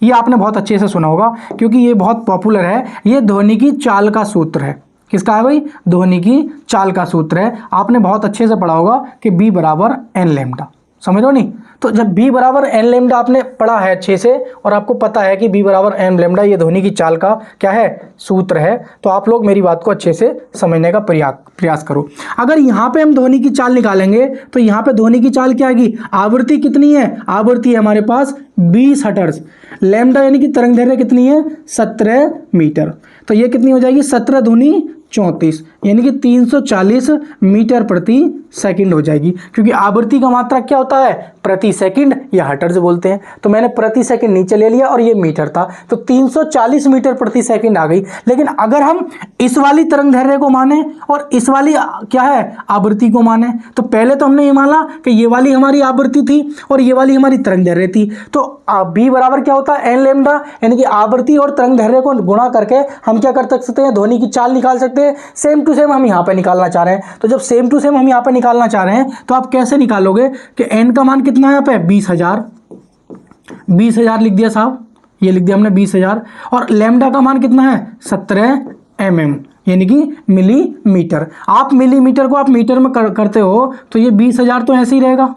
ये आपने बहुत अच्छे से सुना होगा क्योंकि ये बहुत पॉपुलर है। ये ध्वनि की चाल का सूत्र है। किसका है भाई, ध्वनि की चाल का सूत्र है। आपने बहुत अच्छे से पढ़ा होगा कि B बराबर n लैम्डा, समझ लो नहीं। तो जब b बराबर एन लेमडा आपने पढ़ा है अच्छे से और आपको पता है कि b बराबर एन लेमडा ये ध्वनि की चाल का क्या है, सूत्र है, तो आप लोग मेरी बात को अच्छे से समझने का प्रयास करो। अगर यहाँ पे हम ध्वनि की चाल निकालेंगे तो यहाँ पे ध्वनि की चाल क्या आएगी, आवृत्ति कितनी है, आवृत्ति है हमारे पास 20 हर्ट्ज, लेमडा यानी कि तरंग दैर्घ्य कितनी है 17 मीटर, तो ये कितनी हो जाएगी 17 दूनी 34 यानी कि 340 मीटर प्रति सेकंड हो जाएगी, क्योंकि आवृत्ति का मात्रक क्या होता है प्रति सेकंड या हर्ट्ज बोलते हैं, तो मैंने प्रति सेकंड नीचे ले लिया और ये मीटर था, तो 340 मीटर प्रति सेकंड आ गई। लेकिन अगर हम इस वाली तरंग दैर्घ्य को माने और इस वाली क्या है आवृत्ति को माने, तो पहले तो हमने ये माना कि ये वाली हमारी आवृत्ति थी और ये वाली हमारी तरंग दैर्घ्य थी, तो b बराबर क्या होता है एन लेमडा, यानी कि आवृत्ति और तरंग दैर्घ्य को गुणा करके हम क्या कर सकते हैं, ध्वनि की चाल निकाल सकते हैं। सेम टू सेम हम यहाँ पे निकालना चाह रहे हैं, तो जब सेम टू सेम हम यहाँ पे निकालना चाह रहे हैं तो आप कैसे निकालोगे कि n का मान कितना है यहाँ पे 20,000 लिख दिया साहब, ये लिख दिया हमने 20,000, और लेमडा का मान कितना है 17 mm यानी कि मिलीमीटर। आप मिलीमीटर को आप मीटर में करते हो तो ये 20,000 तो ऐसे ही रहेगा,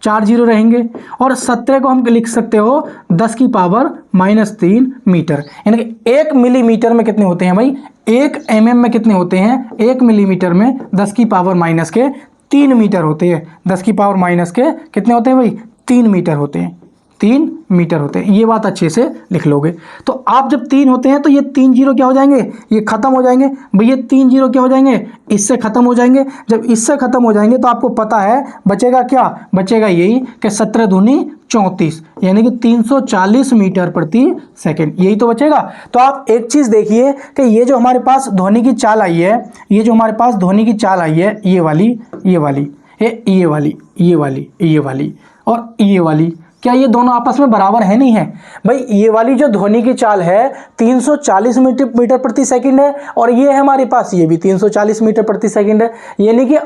4 जीरो रहेंगे, और 17 को हम लिख सकते हो 10 की पावर -3 मीटर, यानी कि 1 मिलीमीटर में कितने होते हैं भाई, 1 mm में कितने होते हैं, 1 मिलीमीटर में 10 की पावर -3 मीटर होते हैं, 10 की पावर कितने होते हैं भाई 3 मीटर होते हैं, 3 मीटर होते हैं, ये बात अच्छे से लिख लोगे। तो आप जब 3 होते हैं तो ये 3 जीरो क्या हो जाएंगे, ये खत्म हो जाएंगे भाई, ये 3 जीरो क्या हो जाएंगे, इससे खत्म हो जाएंगे। जब इससे खत्म हो जाएंगे तो आपको पता है बचेगा क्या, बचेगा यही कि 17 दूनी 34 यानी कि 340 मीटर प्रति सेकंड, यही तो बचेगा। तो आप एक चीज देखिए कि ये जो हमारे पास ध्वनि की चाल आई है, ये जो हमारे पास ध्वनि की चाल आई है, ये वाली ये वाली ये वाली ये वाली ये वाली और ये वाली, क्या ये दोनों आपस में बराबर है, नहीं है भाई। ये वाली जो ध्वनि की चाल है 340 मीटर प्रति सेकंड है, और ये है हमारे पास ये भी 340 मीटर प्रति सेकंड है, यानी कि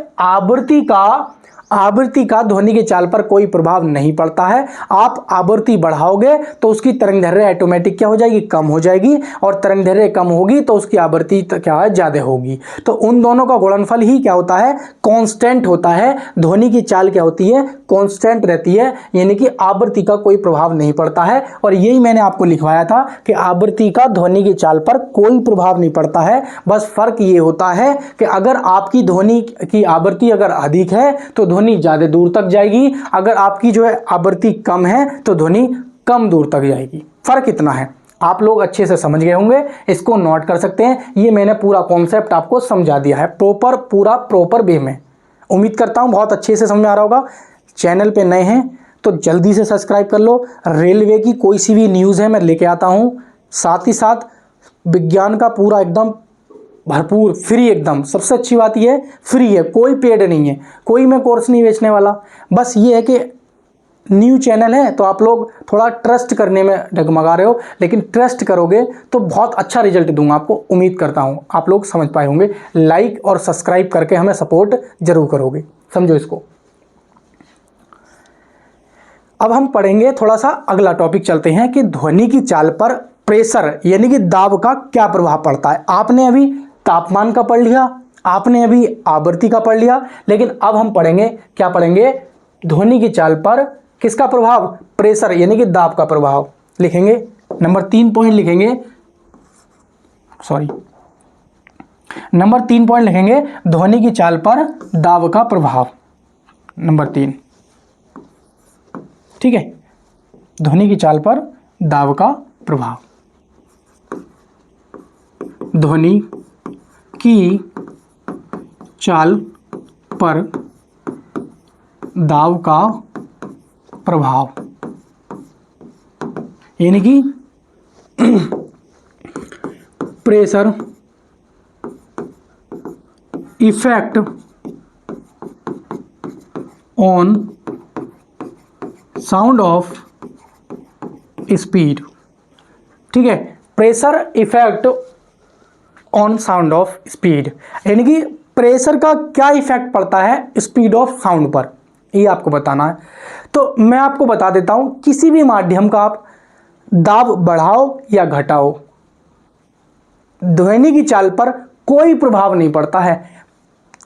आवृत्ति का ध्वनि की चाल पर कोई प्रभाव नहीं पड़ता है। आप आवृत्ति बढ़ाओगे तो उसकी तरंग दैर्घ्य ऑटोमेटिक क्या हो जाएगी, कम हो जाएगी, और तरंग दैर्घ्य कम होगी तो उसकी आवृत्ति क्या है, ज्यादा होगी। तो उन दोनों का गुणनफल ही क्या होता है, कांस्टेंट होता है। ध्वनि की चाल क्या होती है, कांस्टेंट रहती है, यानी कि आवृत्ति का कोई प्रभाव नहीं पड़ता है। और यही मैंने आपको लिखवाया था कि आवृत्ति का ध्वनि की चाल पर कोई प्रभाव नहीं पड़ता है। बस फर्क ये होता है कि अगर आपकी ध्वनि की आवृत्ति अगर अधिक है तो ध्वनि ज्यादा दूर तक जाएगी, अगर आपकी जो है आवृत्ति कम है तो ध्वनि कम दूर तक जाएगी। फर्क इतना है, आप लोग अच्छे से समझ गए होंगे, इसको नोट कर सकते हैं। ये मैंने पूरा कॉन्सेप्ट आपको समझा दिया है प्रॉपर वे में। उम्मीद करता हूं बहुत अच्छे से समझ में आ रहा होगा। चैनल पे नए हैं तो जल्दी से सब्सक्राइब कर लो। रेलवे की कोई सी भी न्यूज़ है मैं लेके आता हूं, साथ ही साथ विज्ञान का पूरा एकदम भरपूर फ्री, एकदम सबसे अच्छी बात यह है फ्री है, कोई पेड नहीं है, कोई मैं कोर्स नहीं बेचने वाला। बस ये है कि न्यू चैनल है तो आप लोग थोड़ा ट्रस्ट करने में डगमगा रहे हो, लेकिन ट्रस्ट करोगे तो बहुत अच्छा रिजल्ट दूंगा आपको। उम्मीद करता हूं आप लोग समझ पाए होंगे। लाइक और सब्सक्राइब करके हमें सपोर्ट जरूर करोगे, समझो इसको। अब हम पढ़ेंगे थोड़ा सा अगला टॉपिक, चलते हैं कि ध्वनि की चाल पर प्रेशर यानी कि दाब का क्या प्रभाव पड़ता है। आपने अभी तापमान का पढ़ लिया, आपने अभी आवृत्ति का पढ़ लिया, लेकिन अब हम पढ़ेंगे, क्या पढ़ेंगे, ध्वनि की चाल पर किसका प्रभाव, प्रेशर यानी कि दाब का प्रभाव। लिखेंगे नंबर 3 पॉइंट लिखेंगे, नंबर 3 पॉइंट लिखेंगे, ध्वनि की चाल पर दाब का प्रभाव, नंबर 3। ठीक है, ध्वनि की चाल पर दाब का प्रभाव। ध्वनि की चाल पर दाब का प्रभाव यानी कि pressure effect on sound of speed. ठीक है, pressure effect on sound of speed, यानी कि प्रेशर का क्या इफेक्ट पड़ता है स्पीड ऑफ साउंड पर, ये आपको बताना है। तो मैं आपको बता देता हूं, किसी भी माध्यम का आप दाब बढ़ाओ या घटाओ, ध्वनि की चाल पर कोई प्रभाव नहीं पड़ता है।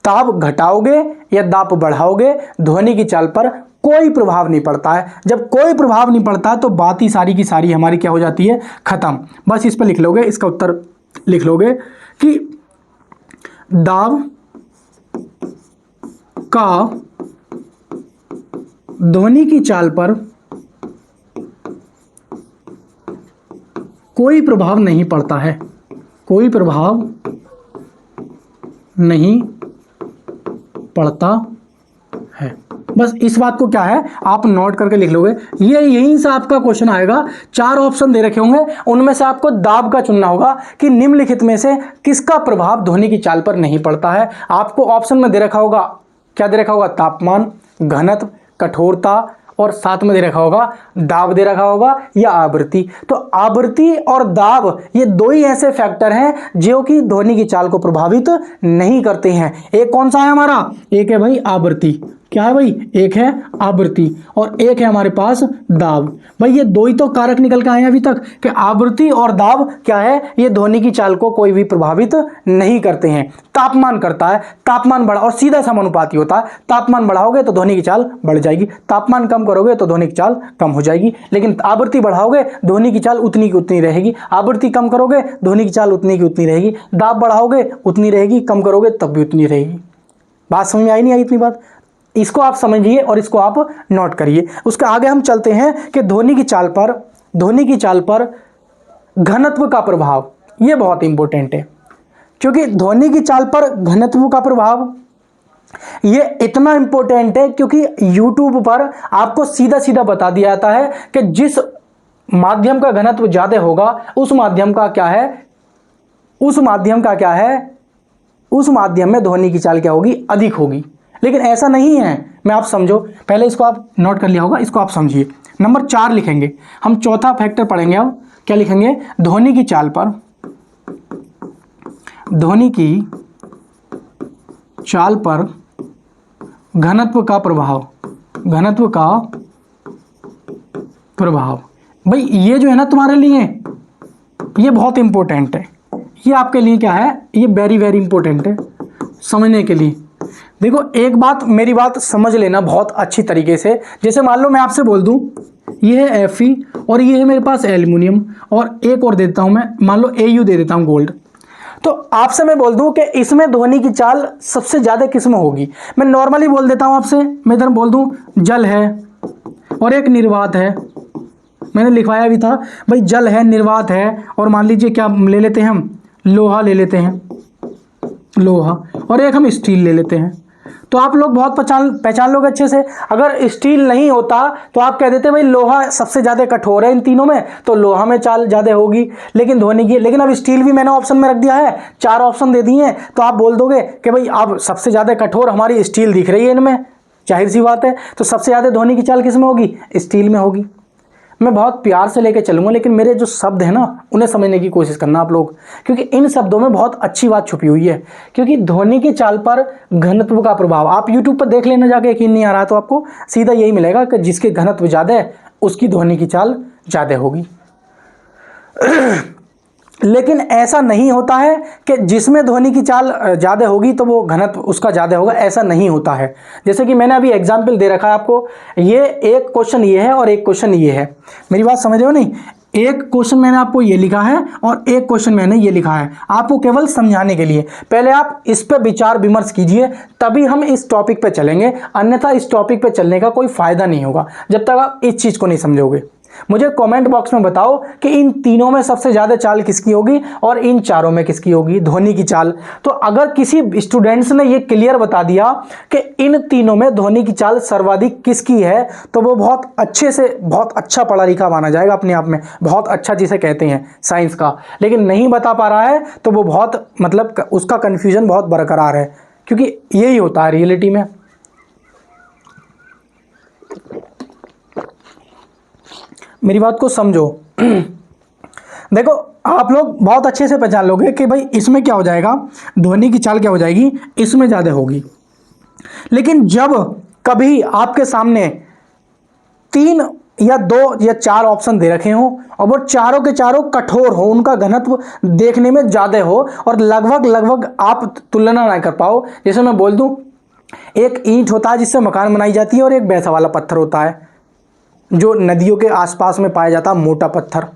दाब घटाओगे या दाब बढ़ाओगे, ध्वनि की चाल पर कोई प्रभाव नहीं पड़ता है। जब कोई प्रभाव नहीं पड़ता तो बात ही सारी की सारी हमारी क्या हो जाती है, खत्म। बस इस पर लिख लोगे, इसका उत्तर लिख लोगे कि दाब का ध्वनि की चाल पर कोई प्रभाव नहीं पड़ता है, कोई प्रभाव नहीं पड़ता है। बस इस बात को क्या है आप नोट करके लिख लोगे। ये यहीं से आपका क्वेश्चन आएगा। 4 ऑप्शन दे रखे होंगे, उनमें से आपको दाब का चुनना होगा कि निम्नलिखित में से किसका प्रभाव ध्वनि की चाल पर नहीं पड़ता है। आपको ऑप्शन में दे रखा होगा, क्या दे रखा होगा, तापमान, घनत्व, कठोरता और साथ में दे रखा होगा दाब दे रखा होगा या आवृत्ति। तो आवृत्ति और दाब ये दो ही ऐसे फैक्टर हैं जो कि ध्वनि की चाल को प्रभावित नहीं करते हैं। एक कौन सा है हमारा, एक है भाई आवृत्ति, क्या है भाई, एक है आवृत्ति और एक है हमारे पास दाब। भाई ये दो ही तो कारक निकल के आए हैं अभी तक कि आवृत्ति और दाब क्या है, ये ध्वनि की चाल को कोई भी प्रभावित नहीं करते हैं। तापमान करता है, तापमान बढ़ा और सीधा समानुपाती होता है, तापमान बढ़ाओगे तो ध्वनि की चाल बढ़ जाएगी, तापमान कम करोगे तो ध्वनि की चाल कम हो जाएगी। लेकिन आवृत्ति बढ़ाओगे ध्वनि की चाल उतनी की उतनी रहेगी, आवृत्ति कम करोगे ध्वनि की चाल उतनी की उतनी रहेगी, दाब बढ़ाओगे उतनी रहेगी, कम करोगे तब भी उतनी रहेगी। बात समझ में आई नहीं आई इतनी बात, इसको आप समझिए और इसको आप नोट करिए। उसके आगे हम चलते हैं कि ध्वनि की चाल पर घनत्व का प्रभाव, ये बहुत इंपॉर्टेंट है क्योंकि ध्वनि की चाल पर घनत्व का प्रभाव ये इतना इंपॉर्टेंट है क्योंकि YouTube पर आपको सीधा सीधा बता दिया जाता है कि जिस माध्यम का घनत्व ज्यादा होगा उस माध्यम में ध्वनि की चाल क्या होगी, अधिक होगी। लेकिन ऐसा नहीं है, मैं आप समझो, पहले इसको आप नोट कर लिया होगा, इसको आप समझिए। नंबर 4 लिखेंगे हम, चौथा फैक्टर पढ़ेंगे। अब क्या लिखेंगे, ध्वनि की चाल पर घनत्व का प्रभाव। भाई ये जो है ना तुम्हारे लिए ये बहुत इंपॉर्टेंट है, ये आपके लिए क्या है, ये वेरी वेरी इंपॉर्टेंट है समझने के लिए। देखो एक बात, मेरी बात समझ लेना बहुत अच्छी तरीके से। जैसे मान लो मैं आपसे बोल दूं ये है Fe और ये है मेरे पास एल्युमिनियम और एक और देता हूं मैं, मान लो Au दे देता हूं गोल्ड। तो आपसे मैं बोल दूं कि इसमें ध्वनि की चाल सबसे ज्यादा किस में होगी, मैं नॉर्मली बोल देता हूं आपसे, मैं इधर बोल दूं जल है और एक निर्वात है, मैंने लिखवाया भी था भाई जल है, निर्वात है और मान लीजिए क्या ले लेते हैं हम, लोहा ले लेते हैं, लोहा, और एक हम स्टील ले लेते हैं। तो आप लोग बहुत पहचान लोगे अच्छे से। अगर स्टील नहीं होता तो आप कह देते भाई लोहा सबसे ज़्यादा कठोर है इन तीनों में, तो लोहा में चाल ज़्यादा होगी लेकिन ध्वनि की। लेकिन अब स्टील भी मैंने ऑप्शन में रख दिया है, 4 ऑप्शन दे दिए हैं, तो आप बोल दोगे कि भाई अब सबसे ज़्यादा कठोर हमारी स्टील दिख रही है इनमें, जाहिर सी बात है, तो सबसे ज़्यादा ध्वनि की चाल किस में होगी, स्टील में होगी। मैं बहुत प्यार से लेके चलूँगा लेकिन मेरे जो शब्द हैं ना उन्हें समझने की कोशिश करना आप लोग, क्योंकि इन शब्दों में बहुत अच्छी बात छुपी हुई है। क्योंकि ध्वनि की चाल पर घनत्व का प्रभाव आप YouTube पर देख लेना जाके, यकीन नहीं आ रहा तो आपको सीधा यही मिलेगा कि जिसके घनत्व ज़्यादा है उसकी ध्वनि की चाल ज़्यादा होगी। लेकिन ऐसा नहीं होता है कि जिसमें ध्वनि की चाल ज़्यादा होगी तो वो घनत्व उसका ज़्यादा होगा, ऐसा नहीं होता है। जैसे कि मैंने अभी एग्जाम्पल दे रखा है आपको, ये एक क्वेश्चन ये है और एक क्वेश्चन ये है, मेरी बात समझ रहे हो नहीं, एक क्वेश्चन मैंने आपको ये लिखा है और एक क्वेश्चन मैंने ये लिखा है, आपको केवल समझाने के लिए। पहले आप इस पे विचार विमर्श कीजिए तभी हम इस टॉपिक पे चलेंगे, अन्यथा इस टॉपिक पे चलने का कोई फायदा नहीं होगा जब तक आप इस चीज़ को नहीं समझोगे। मुझे कमेंट बॉक्स में बताओ कि इन तीनों में सबसे ज़्यादा चाल किसकी होगी और इन चारों में किसकी होगी ध्वनि की चाल। तो अगर किसी स्टूडेंट्स ने ये क्लियर बता दिया कि इन तीनों में ध्वनि की चाल सर्वाधिक किसकी है, तो वो बहुत अच्छे से बहुत अच्छा पढ़ा लिखा माना जाएगा, अपने आप में बहुत अच्छा जिसे कहते हैं साइंस का। लेकिन नहीं बता पा रहा है तो वो बहुत मतलब उसका कन्फ्यूजन बहुत बरकरार है, क्योंकि यही होता है रियलिटी में। मेरी बात को समझो। देखो आप लोग बहुत अच्छे से पहचान लोगे कि भाई इसमें क्या हो जाएगा, ध्वनि की चाल क्या हो जाएगी, इसमें ज़्यादा होगी। लेकिन जब कभी आपके सामने 3 या 2 या 4 ऑप्शन दे रखे हों और वो चारों के चारों कठोर हो, उनका घनत्व देखने में ज़्यादा हो और लगभग लगभग आप तुलना ना कर पाओ। जैसे मैं बोल दूं, एक ईंट होता है जिससे मकान बनाई जाती है और एक वैसा वाला पत्थर होता है जो नदियों के आसपास में पाया जाता है, मोटा पत्थर।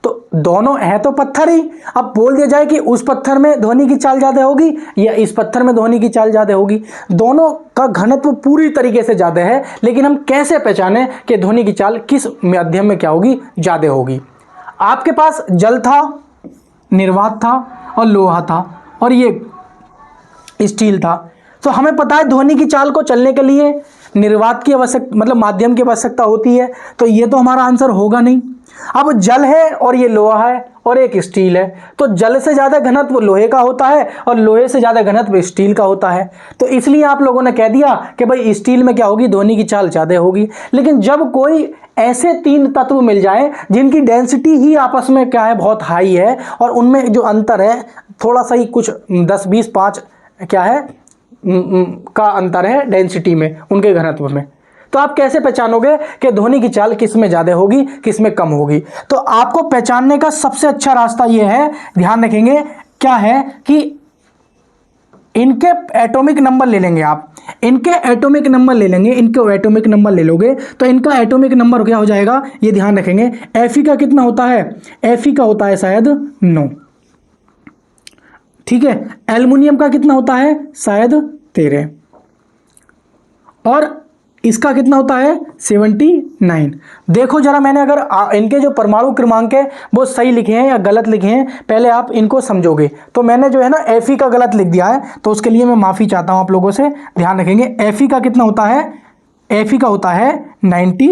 तो दोनों है तो पत्थर ही। अब बोल दिया जाए कि उस पत्थर में ध्वनि की चाल ज़्यादा होगी या इस पत्थर में ध्वनि की चाल ज़्यादा होगी, दोनों का घनत्व पूरी तरीके से ज़्यादा है, लेकिन हम कैसे पहचाने कि ध्वनि की चाल किस माध्यम में क्या होगी, ज़्यादा होगी। आपके पास जल था, निर्वात था और लोहा था और ये स्टील था। तो हमें पता है ध्वनि की चाल को चलने के लिए निर्वात की आवश्यकता, मतलब माध्यम की आवश्यकता होती है, तो ये तो हमारा आंसर होगा नहीं। अब जल है और ये लोहा है और एक स्टील है, तो जल से ज़्यादा घनत्व लोहे का होता है और लोहे से ज़्यादा घनत्व स्टील का होता है। तो इसलिए आप लोगों ने कह दिया कि भाई स्टील में क्या होगी, ध्वनि की चाल ज़्यादा होगी। लेकिन जब कोई ऐसे 3 तत्व मिल जाए जिनकी डेंसिटी ही आपस में क्या है, बहुत हाई है, और उनमें जो अंतर है थोड़ा सा ही, कुछ 10 20 5 क्या है का अंतर है डेंसिटी में, उनके घनत्व में, तो आप कैसे पहचानोगे कि ध्वनि की चाल किस में ज़्यादा होगी, किस में कम होगी। तो आपको पहचानने का सबसे अच्छा रास्ता यह है, ध्यान रखेंगे क्या है, कि इनके एटॉमिक नंबर ले लेंगे आप, इनके एटॉमिक नंबर ले लेंगे, इनके एटॉमिक नंबर ले लोगे तो इनका एटॉमिक नंबर क्या हो जाएगा, ये ध्यान रखेंगे। Fe का कितना होता है, Fe का होता है शायद 9, ठीक है। एल्युमिनियम का कितना होता है, शायद 13, और इसका कितना होता है 79। देखो जरा, मैंने अगर इनके जो परमाणु क्रमांक है वो सही लिखे हैं या गलत लिखे हैं, पहले आप इनको समझोगे। तो मैंने जो है ना Fe का गलत लिख दिया है, तो उसके लिए मैं माफ़ी चाहता हूं आप लोगों से। ध्यान रखेंगे Fe का कितना होता है, Fe का होता है 90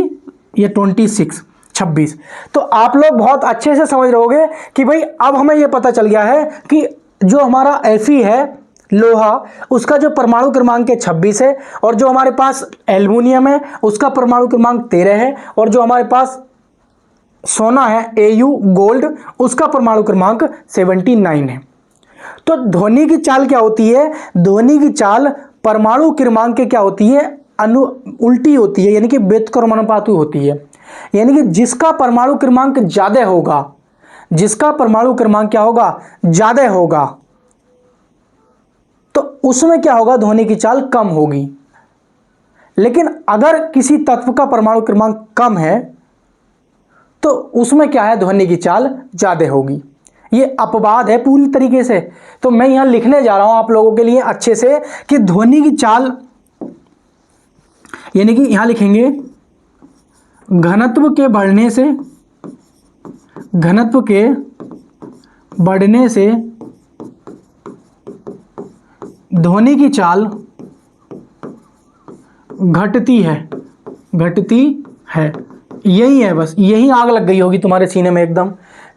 या 26। तो आप लोग बहुत अच्छे से समझ रहोगे कि भाई अब हमें यह पता चल गया है कि जो हमारा Fe है लोहा, उसका जो परमाणु क्रमांक है 26 है, और जो हमारे पास एल्युमिनियम है उसका परमाणु क्रमांक 13 है, और जो हमारे पास सोना है Au गोल्ड, उसका परमाणु क्रमांक 79 है। तो ध्वनि की चाल क्या होती है, ध्वनि की चाल परमाणु क्रमांक के क्या होती है, उल्टी होती है, यानी कि व्युत्क्रमानुपाती होती है। यानी कि जिसका परमाणु क्रमांक ज्यादा होगा, जिसका परमाणु क्रमांक क्या होगा, ज्यादा होगा, तो उसमें क्या होगा, ध्वनि की चाल कम होगी। लेकिन अगर किसी तत्व का परमाणु क्रमांक कम है तो उसमें क्या है, ध्वनि की चाल ज्यादा होगी। ये अपवाद है पूरी तरीके से। तो मैं यहां लिखने जा रहा हूं आप लोगों के लिए अच्छे से कि ध्वनि की चाल, यानी कि यहां लिखेंगे घनत्व के बढ़ने से, घनत्व के बढ़ने से ध्वनि की चाल घटती है, घटती है। यही है, बस यही आग लग गई होगी तुम्हारे सीने में एकदम,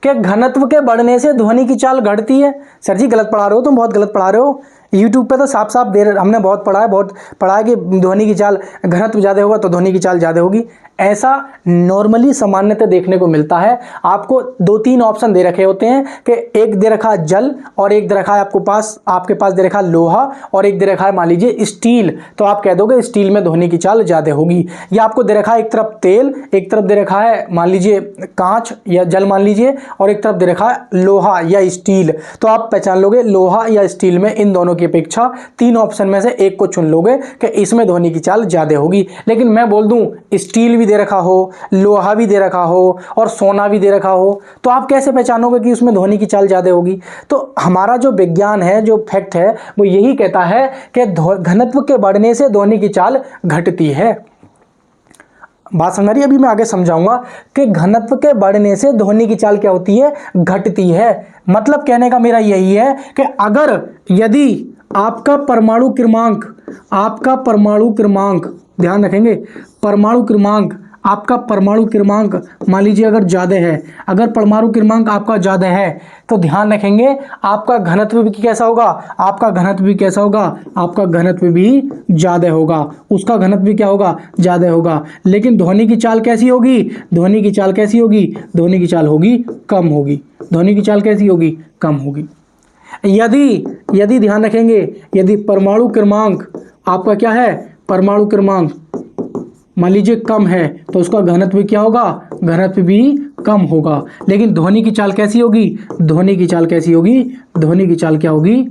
कि घनत्व के बढ़ने से ध्वनि की चाल घटती है। सर जी गलत पढ़ा रहे हो, तुम बहुत गलत पढ़ा रहे हो। यूट्यूब पे तो साफ साफ हमने बहुत पढ़ा है कि ध्वनि की चाल, घनत्व ज़्यादा होगा तो ध्वनि की चाल ज़्यादा होगी। ऐसा नॉर्मली सामान्यतः देखने को मिलता है। आपको 2-3 ऑप्शन दे रखे होते हैं कि एक दे रखा है जल, और एक दे रखा है आपके पास दे रखा है लोहा, और एक दे रखा है मान लीजिए स्टील। तो आप कह दोगे स्टील में ध्वनि की चाल ज़्यादा होगी। या आपको दे रखा है एक तरफ तेल, एक तरफ दे रखा है मान लीजिए कांच या जल मान लीजिए, और एक तरफ दे रखा है लोहा या स्टील। तो आप पहचान लोगे लोहा या स्टील में, इन दोनों की अपेक्षा 3 ऑप्शन में से एक को चुन लोगे कि इसमें ध्वनि की चाल ज़्यादा होगी। लेकिन मैं बोल दूं स्टील भी दे रखा हो, लोहा भी दे रखा हो और सोना भी दे रखा हो, तो आप कैसे पहचानोगे कि उसमें ध्वनि की चाल ज़्यादा होगी। तो हमारा जो विज्ञान है, जो फैक्ट है, वो यही कहता है कि घनत्व के बढ़ने से ध्वनि की चाल घटती है। बात समझ रही है? अभी मैं आगे समझाऊंगा कि घनत्व के बढ़ने से ध्वनि की चाल क्या होती है, घटती है। मतलब कहने का मेरा यही है कि अगर यदि आपका परमाणु क्रमांक ध्यान रखेंगे, परमाणु क्रमांक, आपका परमाणु क्रमांक मान लीजिए अगर ज़्यादा है, अगर परमाणु क्रमांक आपका ज़्यादा है तो ध्यान रखेंगे आपका घनत्व भी कैसा होगा, आपका घनत्व भी कैसा होगा, आपका घनत्व भी ज़्यादा होगा, उसका घनत्व भी क्या होगा, ज़्यादा होगा। लेकिन ध्वनि की चाल कैसी होगी, ध्वनि की चाल कैसी होगी, ध्वनि की चाल होगी कम होगी, ध्वनि की चाल कैसी होगी, कम होगी। यदि ध्यान रखेंगे, यदि परमाणु क्रमांक आपका क्या है, परमाणु क्रमांक मान लीजिए कम है तो उसका घनत्व क्या होगा, घनत्व भी कम होगा। लेकिन ध्वनि की चाल कैसी होगी, ध्वनि की चाल कैसी होगी, ध्वनि की चाल क्या होगी,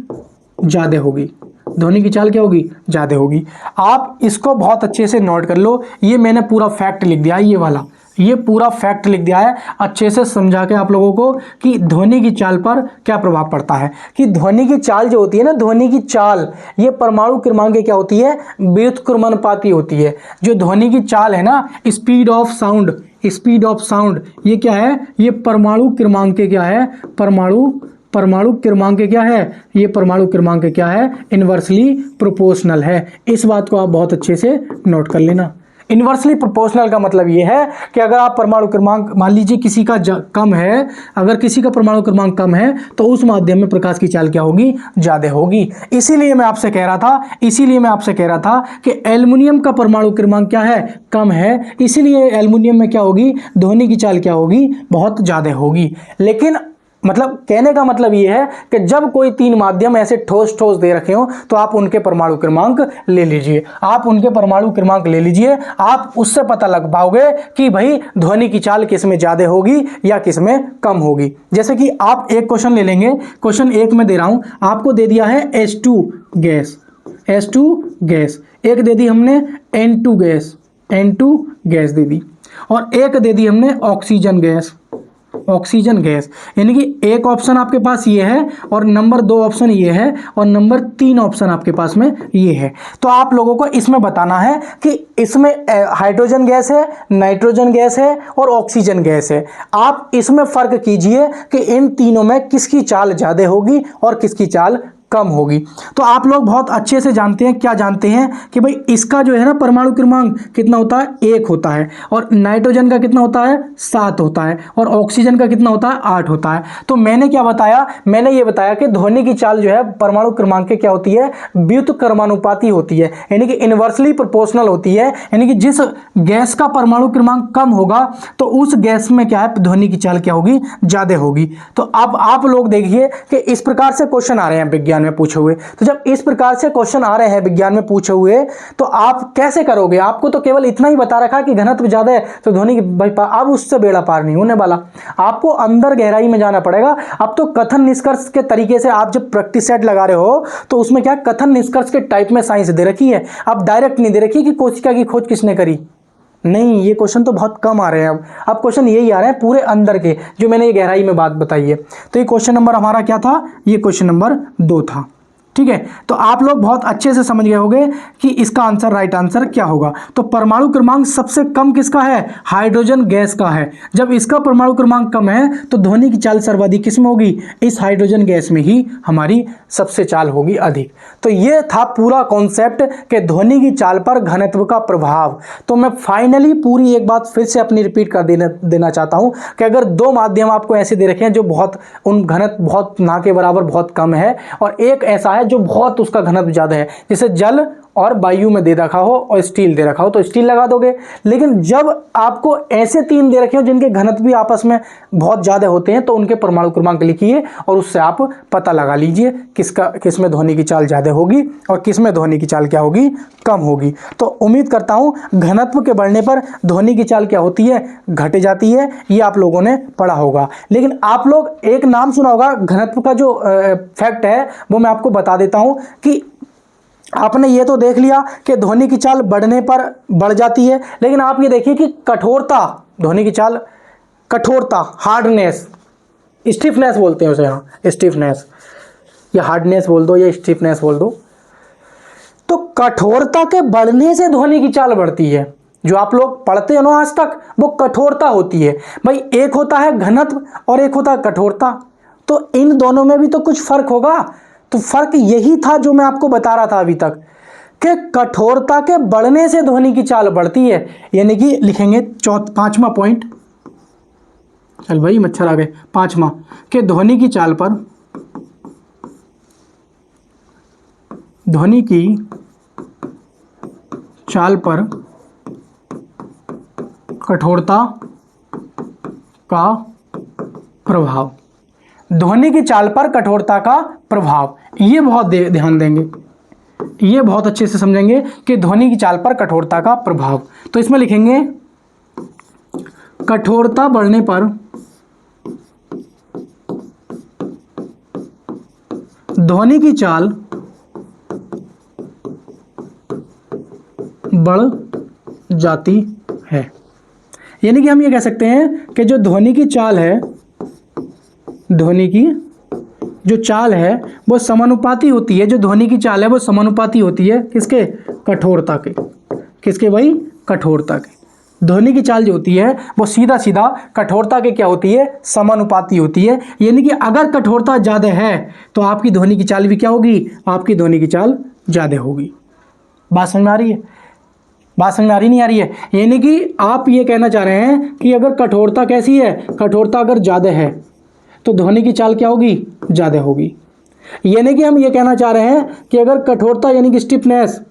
ज़्यादा होगी। ध्वनि की चाल क्या होगी, ज़्यादा होगी। आप इसको बहुत अच्छे से नोट कर लो, ये मैंने पूरा फैक्ट लिख दिया है, ये वाला, ये पूरा फैक्ट लिख दिया है अच्छे से समझा के आप लोगों को कि ध्वनि की चाल पर क्या प्रभाव पड़ता है। कि ध्वनि की चाल जो होती है ना, ध्वनि की चाल ये परमाणु क्रमांक क्या होती है, व्युत्क्रमणुपाती होती है। जो ध्वनि की चाल है ना, speed of sound, speed of sound, ये क्या है, ये परमाणु क्रमांक क्या है, परमाणु क्रमांक क्या है, ये परमाणु क्रमांक क्या है, इनवर्सली प्रोपोर्शनल है। इस बात को आप बहुत अच्छे से नोट कर लेना। इनवर्सली प्रोपोर्शनल का मतलब ये है कि अगर आप परमाणु क्रमांक मान लीजिए किसी का कम है, अगर किसी का परमाणु क्रमांक कम है तो उस माध्यम में प्रकाश की चाल क्या होगी, ज्यादा होगी। इसीलिए मैं आपसे कह रहा था कि एल्युमिनियम का परमाणु क्रमांक क्या है, कम है, इसीलिए एल्युमिनियम में क्या होगी, ध्वनि की चाल क्या होगी, बहुत ज्यादा होगी। लेकिन मतलब कहने का मतलब यह है कि जब कोई तीन माध्यम ऐसे ठोस ठोस दे रखे हो तो आप उनके परमाणु क्रमांक ले लीजिए, आप उससे पता लग पाओगे कि भाई ध्वनि की चाल किस में ज्यादा होगी या किस में कम होगी। जैसे कि आप एक क्वेश्चन ले लेंगे, क्वेश्चन 1 में दे रहा हूं, आपको दे दिया है H2 गैस, एक दे दी हमने N2 गैस दे दी, और एक दे दी हमने ऑक्सीजन गैस। यानी कि एक ऑप्शन आपके पास ये है और नंबर 2 ऑप्शन ये है और नंबर 3 ऑप्शन आपके पास में ये है। तो आप लोगों को इसमें बताना है कि इसमें हाइड्रोजन गैस है, नाइट्रोजन गैस है और ऑक्सीजन गैस है। आप इसमें फर्क कीजिए कि इन तीनों में किसकी चाल ज्यादा होगी और किसकी चाल कम होगी। तो आप लोग बहुत अच्छे से जानते हैं, क्या जानते हैं कि भाई इसका जो है ना परमाणु क्रमांक कितना होता है, 1 होता है, और नाइट्रोजन का कितना होता है, 7 होता है, और ऑक्सीजन का कितना होता है, 8 होता है। तो मैंने क्या बताया, मैंने ये बताया कि ध्वनि की चाल जो है परमाणु क्रमांक क्या होती है, व्युत्क्रमानुपाती होती है, यानी कि इनवर्सली प्रोपोर्शनल होती है। यानी कि जिस गैस का परमाणु क्रमांक कम होगा तो उस गैस में क्या है, ध्वनि की चाल क्या होगी, ज्यादा होगी। तो अब आप लोग देखिए कि इस प्रकार से क्वेश्चन आ रहे हैं विज्ञान में पूछे हुए। तो जब इस प्रकार से क्वेश्चन आ रहे हैं विज्ञान में पूछे हुए तो आप कैसे करोगे, आपको तो केवल इतना ही बता रखा कि घनत्व ज्यादा है तो ध्वनि की अब उससे बेड़ा पार नहीं होने वाला, आपको अंदर गहराई में जाना पड़ेगा। अब तो कथन निष्कर्ष के तरीके से आप जब प्रैक्टिस सेट लगा रहे हो तो उसमें क्या कथन निष्कर्ष के टाइप में साइंस दे रखी है, अब डायरेक्ट नहीं दे रखी कि कोशिका की खोज किसने करी, नहीं, ये क्वेश्चन तो बहुत कम आ रहे हैं। अब क्वेश्चन यही आ रहे हैं पूरे अंदर के, जो मैंने ये गहराई में बात बताई है। तो ये क्वेश्चन नंबर हमारा क्या था, ये क्वेश्चन नंबर 2 था। ठीक है, तो आप लोग बहुत अच्छे से समझ गए होंगे कि इसका आंसर, राइट आंसर क्या होगा। तो परमाणु क्रमांक सबसे कम किसका है, हाइड्रोजन गैस का है। जब इसका परमाणु क्रमांक कम है तो ध्वनि की चाल सर्वाधिक किसमें होगी, इस हाइड्रोजन गैस में ही हमारी सबसे चाल होगी अधिक। तो ये था पूरा कॉन्सेप्ट कि ध्वनि की चाल पर घनत्व का प्रभाव। तो मैं फाइनली पूरी एक बात फिर से अपनी रिपीट कर देना चाहता हूं कि अगर 2 माध्यम आपको ऐसे दे रखे हैं जो बहुत उन घनत्व बहुत ना के बराबर बहुत कम है, और एक ऐसा है जो बहुत उसका घनत्व ज्यादा है, जैसे जल और वायु में दे रखा हो और स्टील दे रखा हो तो स्टील लगा दोगे। लेकिन जब आपको ऐसे 3 दे रखे हो जिनके घनत्व भी आपस में बहुत ज्यादा होते हैं तो उनके परमाणु क्रमांक लिखिए और उससे आप पता लगा लीजिए किसमें ध्वनि की चाल ज्यादा होगी और किसमें ध्वनि की चाल क्या होगी, कम होगी। तो उम्मीद करता हूं घनत्व के बढ़ने पर ध्वनि की चाल क्या होती है, घट जाती है, ये आप लोगों ने पढ़ा होगा। लेकिन आप लोग एक नाम सुना होगा घनत्व का, जो फैक्ट है वो मैं आपको बता देता हूं कि आपने ये तो देख लिया कि ध्वनि की चाल बढ़ने पर बढ़ जाती है, लेकिन आप ये देखिए कि कठोरता, ध्वनि की चाल कठोरता, हार्डनेस, स्टिफनेस बोलते हैं उसे, हाँ स्टिफनेस, या हार्डनेस बोल दो या स्टिफनेस बोल दो। तो कठोरता के बढ़ने से ध्वनि की चाल बढ़ती है। जो आप लोग पढ़ते हो ना आज तक, वो कठोरता होती है। भाई एक होता है घनत्व और एक होता है कठोरता, तो इन दोनों में भी तो कुछ फर्क होगा। तो फर्क यही था जो मैं आपको बता रहा था अभी तक कि कठोरता के बढ़ने से ध्वनि की चाल बढ़ती है। यानी कि लिखेंगे 5वां पॉइंट, चल भाई मच्छर आ गए, 5वां कि ध्वनि की चाल पर, ध्वनि की चाल पर कठोरता का प्रभाव, ध्वनि की चाल पर कठोरता का प्रभाव, ये बहुत ध्यान देंगे, ये बहुत अच्छे से समझेंगे कि ध्वनि की चाल पर कठोरता का प्रभाव। तो इसमें लिखेंगे कठोरता बढ़ने पर ध्वनि की चाल बढ़ जाती है। यानी कि हम ये कह सकते हैं कि जो ध्वनि की चाल है, ध्वनि की जो चाल है वो समानुपाती होती है। जो ध्वनि की चाल है वो समानुपाती होती है किसके? कठोरता के। किसके भाई? कठोरता के। ध्वनि की चाल जो होती है वो सीधा सीधा कठोरता के क्या होती है? समानुपाती होती है। यानी कि अगर कठोरता ज़्यादा है तो आपकी ध्वनि की चाल भी क्या होगी? आपकी ध्वनि की चाल ज़्यादा होगी। बात समझ में आ रही है? बात समझ में आ रही नहीं आ रही है? यानी कि आप ये कहना चाह रहे हैं कि अगर कठोरता कैसी है? कठोरता अगर ज़्यादा है तो ध्वनि की चाल क्या होगी? ज़्यादा होगी। यानी कि हम ये कहना चाह रहे हैं कि अगर कठोरता यानी कि स्टिफनेस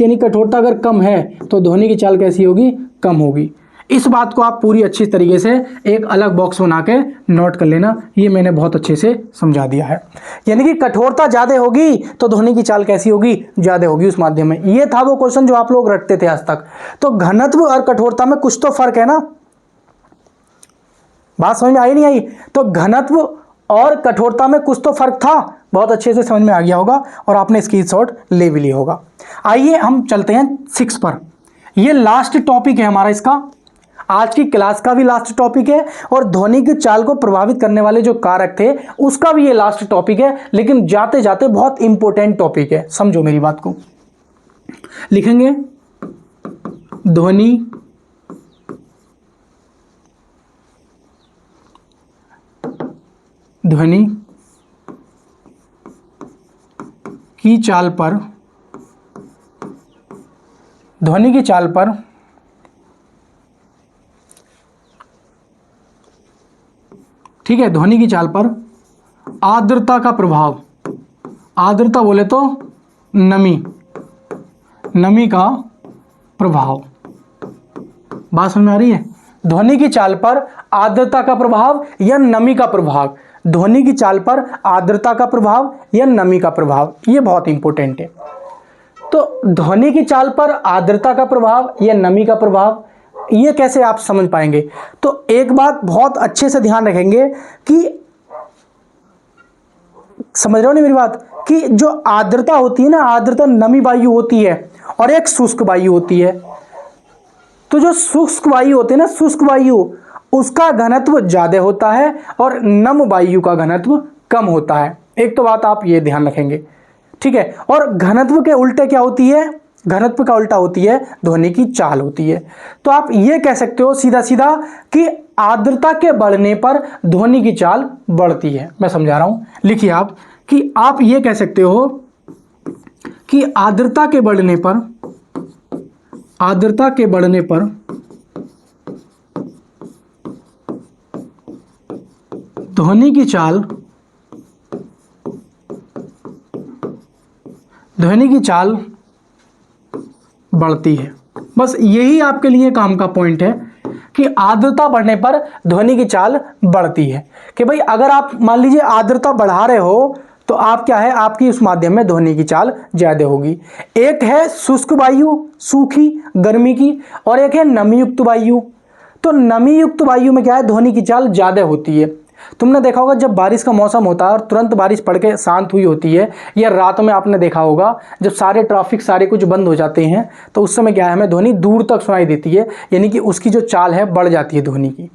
यानी कठोरता अगर कम है तो ध्वनि की चाल कैसी होगी? कम होगी। इस बात को आप पूरी अच्छी तरीके से एक अलग बॉक्स बना के नोट कर लेना। ये मैंने बहुत अच्छे से समझा दिया है। यानी कि कठोरता ज़्यादा होगी तो ध्वनि की चाल कैसी होगी? ज़्यादा होगी उस माध्यम में। ये था वो क्वेश्चन जो आप लोग रटते थे आज तक। तो घनत्व और कठोरता में कुछ तो फर्क है ना? बात समझ में आई नहीं आई? तो घनत्व और कठोरता में कुछ तो फर्क था। बहुत अच्छे से समझ में आ गया होगा और आपने स्क्रीनशॉट ले भी लिया होगा। आइए हम चलते हैं 6 पर। ये लास्ट टॉपिक है हमारा, इसका आज की क्लास का भी लास्ट टॉपिक है और ध्वनि की चाल को प्रभावित करने वाले जो कारक थे उसका भी ये लास्ट टॉपिक है। लेकिन जाते जाते बहुत इंपॉर्टेंट टॉपिक है, समझो मेरी बात को। लिखेंगे ध्वनि की चाल पर ठीक है, ध्वनि की चाल पर आर्द्रता का प्रभाव। आर्द्रता बोले तो नमी का प्रभाव। बात समझ में आ रही है? ध्वनि की चाल पर आर्द्रता का प्रभाव या नमी का प्रभाव। ध्वनि की चाल पर आर्द्रता का प्रभाव या नमी का प्रभाव, ये बहुत इंपॉर्टेंट है। तो ध्वनि की चाल पर आर्द्रता का प्रभाव या नमी का प्रभाव, ये कैसे आप समझ पाएंगे? तो एक बात बहुत अच्छे से ध्यान रखेंगे कि समझ रहे हो नहीं मेरी बात, कि जो आर्द्रता होती है ना, आर्द्रता नमी वायु होती है और एक शुष्क वायु होती है। तो जो शुष्क वायु होती है ना, शुष्क वायु, उसका घनत्व ज्यादा होता है और नम वायु का घनत्व कम होता है। एक तो बात आप ये ध्यान रखेंगे, ठीक है। और घनत्व के उल्टे क्या होती है? घनत्व का उल्टा होती है ध्वनि की चाल होती है। तो आप ये कह सकते हो सीधा सीधा कि आर्द्रता के बढ़ने पर ध्वनि की चाल बढ़ती है। मैं समझा रहा हूं, लिखिए आप कि आप ये कह सकते हो कि आर्द्रता के बढ़ने पर ध्वनि की चाल बढ़ती है। बस यही आपके लिए काम का पॉइंट है कि आर्द्रता बढ़ने पर ध्वनि की चाल बढ़ती है। कि भाई अगर आप मान लीजिए आर्द्रता बढ़ा रहे हो तो आप क्या है, आपकी उस माध्यम में ध्वनि की चाल ज्यादा होगी। एक है शुष्क वायु, सूखी गर्मी की, और एक है नमी युक्त वायु। तो नमी युक्त वायु में क्या है, ध्वनि की चाल ज्यादा होती है। तुमने देखा होगा जब बारिश का मौसम होता है और तुरंत बारिश पड़ के शांत हुई होती है, या रात में आपने देखा होगा जब सारे ट्रैफिक सारे कुछ बंद हो जाते हैं, तो उस समय क्या है, हमें ध्वनि दूर तक सुनाई देती है। यानी कि उसकी जो चाल है बढ़ जाती है ध्वनि की।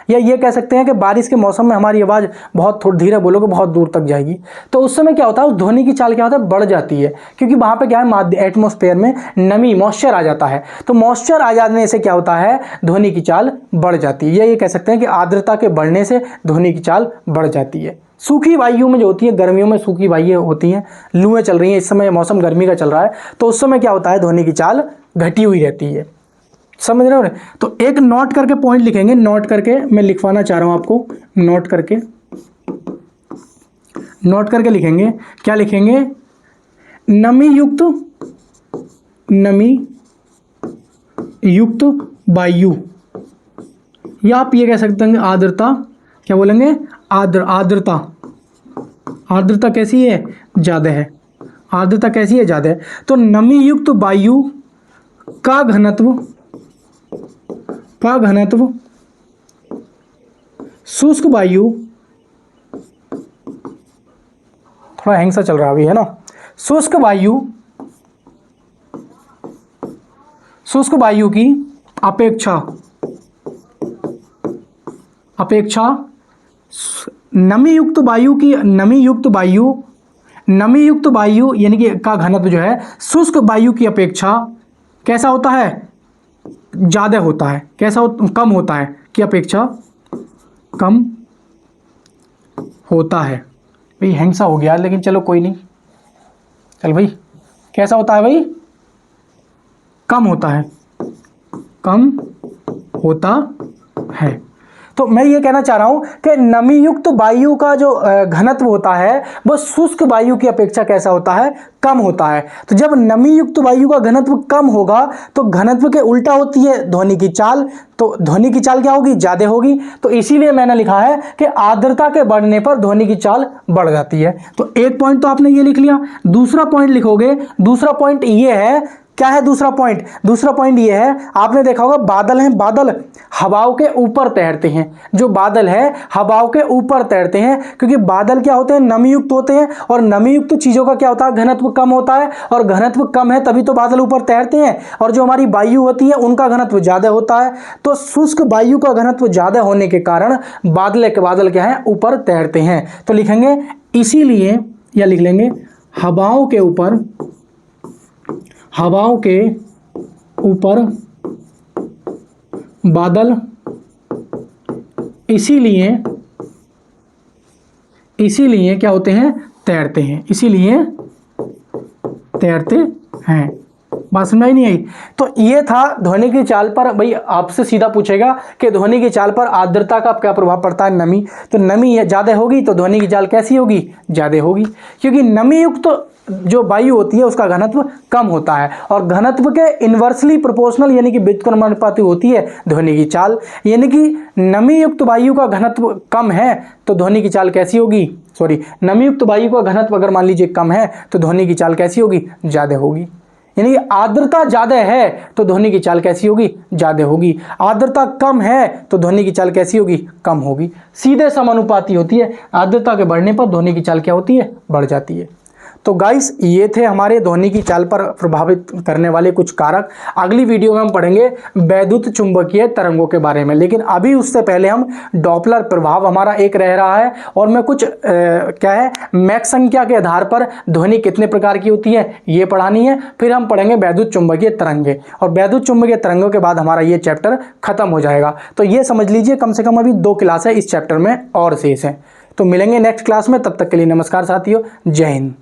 या ये कह सकते हैं कि बारिश के मौसम में हमारी आवाज़ बहुत थोड़ी धीरे बोलोगे बहुत दूर तक जाएगी, तो उस समय क्या होता है, उस ध्वनि की चाल क्या होता है, बढ़ जाती है। क्योंकि वहाँ पे क्या है, एटमॉस्फेयर में नमी, मॉइस्चर आ जाता है। तो मॉइस्चर आ जाने से क्या होता है, ध्वनि की चाल बढ़ जाती है। ये कह सकते हैं कि आर्द्रता के बढ़ने से ध्वनि की चाल बढ़ जाती है। सूखी वायु में जो होती है, गर्मियों में सूखी वायु होती हैं, लूएं चल रही हैं, इस समय मौसम गर्मी का चल रहा है, तो उस समय क्या होता है, ध्वनि की चाल घटी हुई रहती है। समझ रहे हो? तो एक नोट करके पॉइंट लिखेंगे, नोट करके मैं लिखवाना चाह रहा हूं आपको, नोट करके लिखेंगे। क्या लिखेंगे? नमी युक्त वायु, या आप ये कह सकते हैं आर्द्रता, क्या बोलेंगे, आर्द्रता आर्द्रता कैसी है, ज़्यादा है। आर्द्रता कैसी है, ज़्यादा है। तो नमी युक्त वायु का घनत्व शुष्क वायु, थोड़ा हैंग सा चल रहा अभी है ना, शुष्क वायु की अपेक्षा नमी युक्त वायु यानी कि का घनत्व जो है शुष्क वायु की अपेक्षा कैसा होता है, ज़्यादा होता है। कम होता है की अपेक्षा कम होता है। भाई हैंग सा हो गया, लेकिन चलो कोई नहीं। चल भाई, कैसा होता है भाई, कम होता है। तो मैं ये कहना चाह रहा हूं कि नमी युक्त वायु का जो घनत्व होता है वो शुष्क वायु की अपेक्षा कैसा होता है, कम होता है। तो जब नमी युक्त वायु का घनत्व कम होगा तो घनत्व के उल्टा होती है ध्वनि की चाल, तो ध्वनि की चाल क्या होगी, ज्यादा होगी। तो इसीलिए मैंने लिखा है कि आर्द्रता के बढ़ने पर ध्वनि की चाल बढ़ जाती है। तो एक पॉइंट तो आपने ये लिख लिया। दूसरा पॉइंट लिखोगे, दूसरा पॉइंट ये है, क्या है दूसरा पॉइंट, दूसरा पॉइंट ये है, आपने देखा होगा बादल हैं, बादल हवाओं के ऊपर तैरते हैं। जो बादल है हवाओं के ऊपर तैरते हैं, क्योंकि बादल क्या होते हैं, नमी युक्त होते हैं, और नमी युक्त चीजों का क्या होता है, घनत्व कम होता है, और घनत्व कम है तभी तो बादल ऊपर तैरते हैं। और जो हमारी वायु होती है उनका घनत्व ज्यादा होता है। तो शुष्क वायु का घनत्व ज्यादा होने के कारण बादल क्या है, ऊपर तैरते हैं। तो लिखेंगे इसीलिए, या लिख लेंगे हवाओं के ऊपर बादल इसीलिए क्या होते हैं, तैरते हैं, इसीलिए तैरते हैं। बात समझ नहीं आई। तो ये था ध्वनि की चाल पर। भाई आपसे सीधा पूछेगा कि ध्वनि की चाल पर आर्द्रता का क्या प्रभाव पड़ता है, नमी। तो नमी ज्यादा होगी तो ध्वनि की चाल कैसी होगी, ज्यादा होगी, क्योंकि नमी युक्त जो वायु होती है उसका घनत्व कम होता है, और घनत्व के इन्वर्सली प्रोपोर्शनल यानी कि व्युत्क्रमानुपाती होती है ध्वनि की चाल। यानी कि नमी युक्त वायु का घनत्व कम है तो ध्वनि की चाल कैसी होगी, नमी युक्त वायु का घनत्व अगर मान लीजिए कम है तो ध्वनि की चाल कैसी होगी, ज्यादा होगी। यानी कि आर्द्रता ज्यादा है तो ध्वनि की चाल कैसी होगी, ज्यादा होगी। आर्द्रता कम है तो ध्वनि की चाल कैसी होगी, कम होगी। सीधे समानुपाती होती है। आर्द्रता के बढ़ने पर ध्वनि की चाल क्या होती है, बढ़ जाती है। तो गाइस ये थे हमारे ध्वनि की चाल पर प्रभावित करने वाले कुछ कारक। अगली वीडियो में हम पढ़ेंगे वैद्युत चुंबकीय तरंगों के बारे में, लेकिन अभी उससे पहले हम डॉपलर प्रभाव हमारा एक रह रहा है, और मैं कुछ क्या है मैक संख्या के आधार पर ध्वनि कितने प्रकार की होती है ये पढ़ानी है। फिर हम पढ़ेंगे वैद्युत चुंबकीय तरंगे, और वैद्युत चुंबकीय तरंगों के बाद हमारा ये चैप्टर खत्म हो जाएगा। तो ये समझ लीजिए कम से कम अभी 2 क्लास है इस चैप्टर में और शेष है। तो मिलेंगे नेक्स्ट क्लास में, तब तक के लिए नमस्कार साथियों, जय हिंद।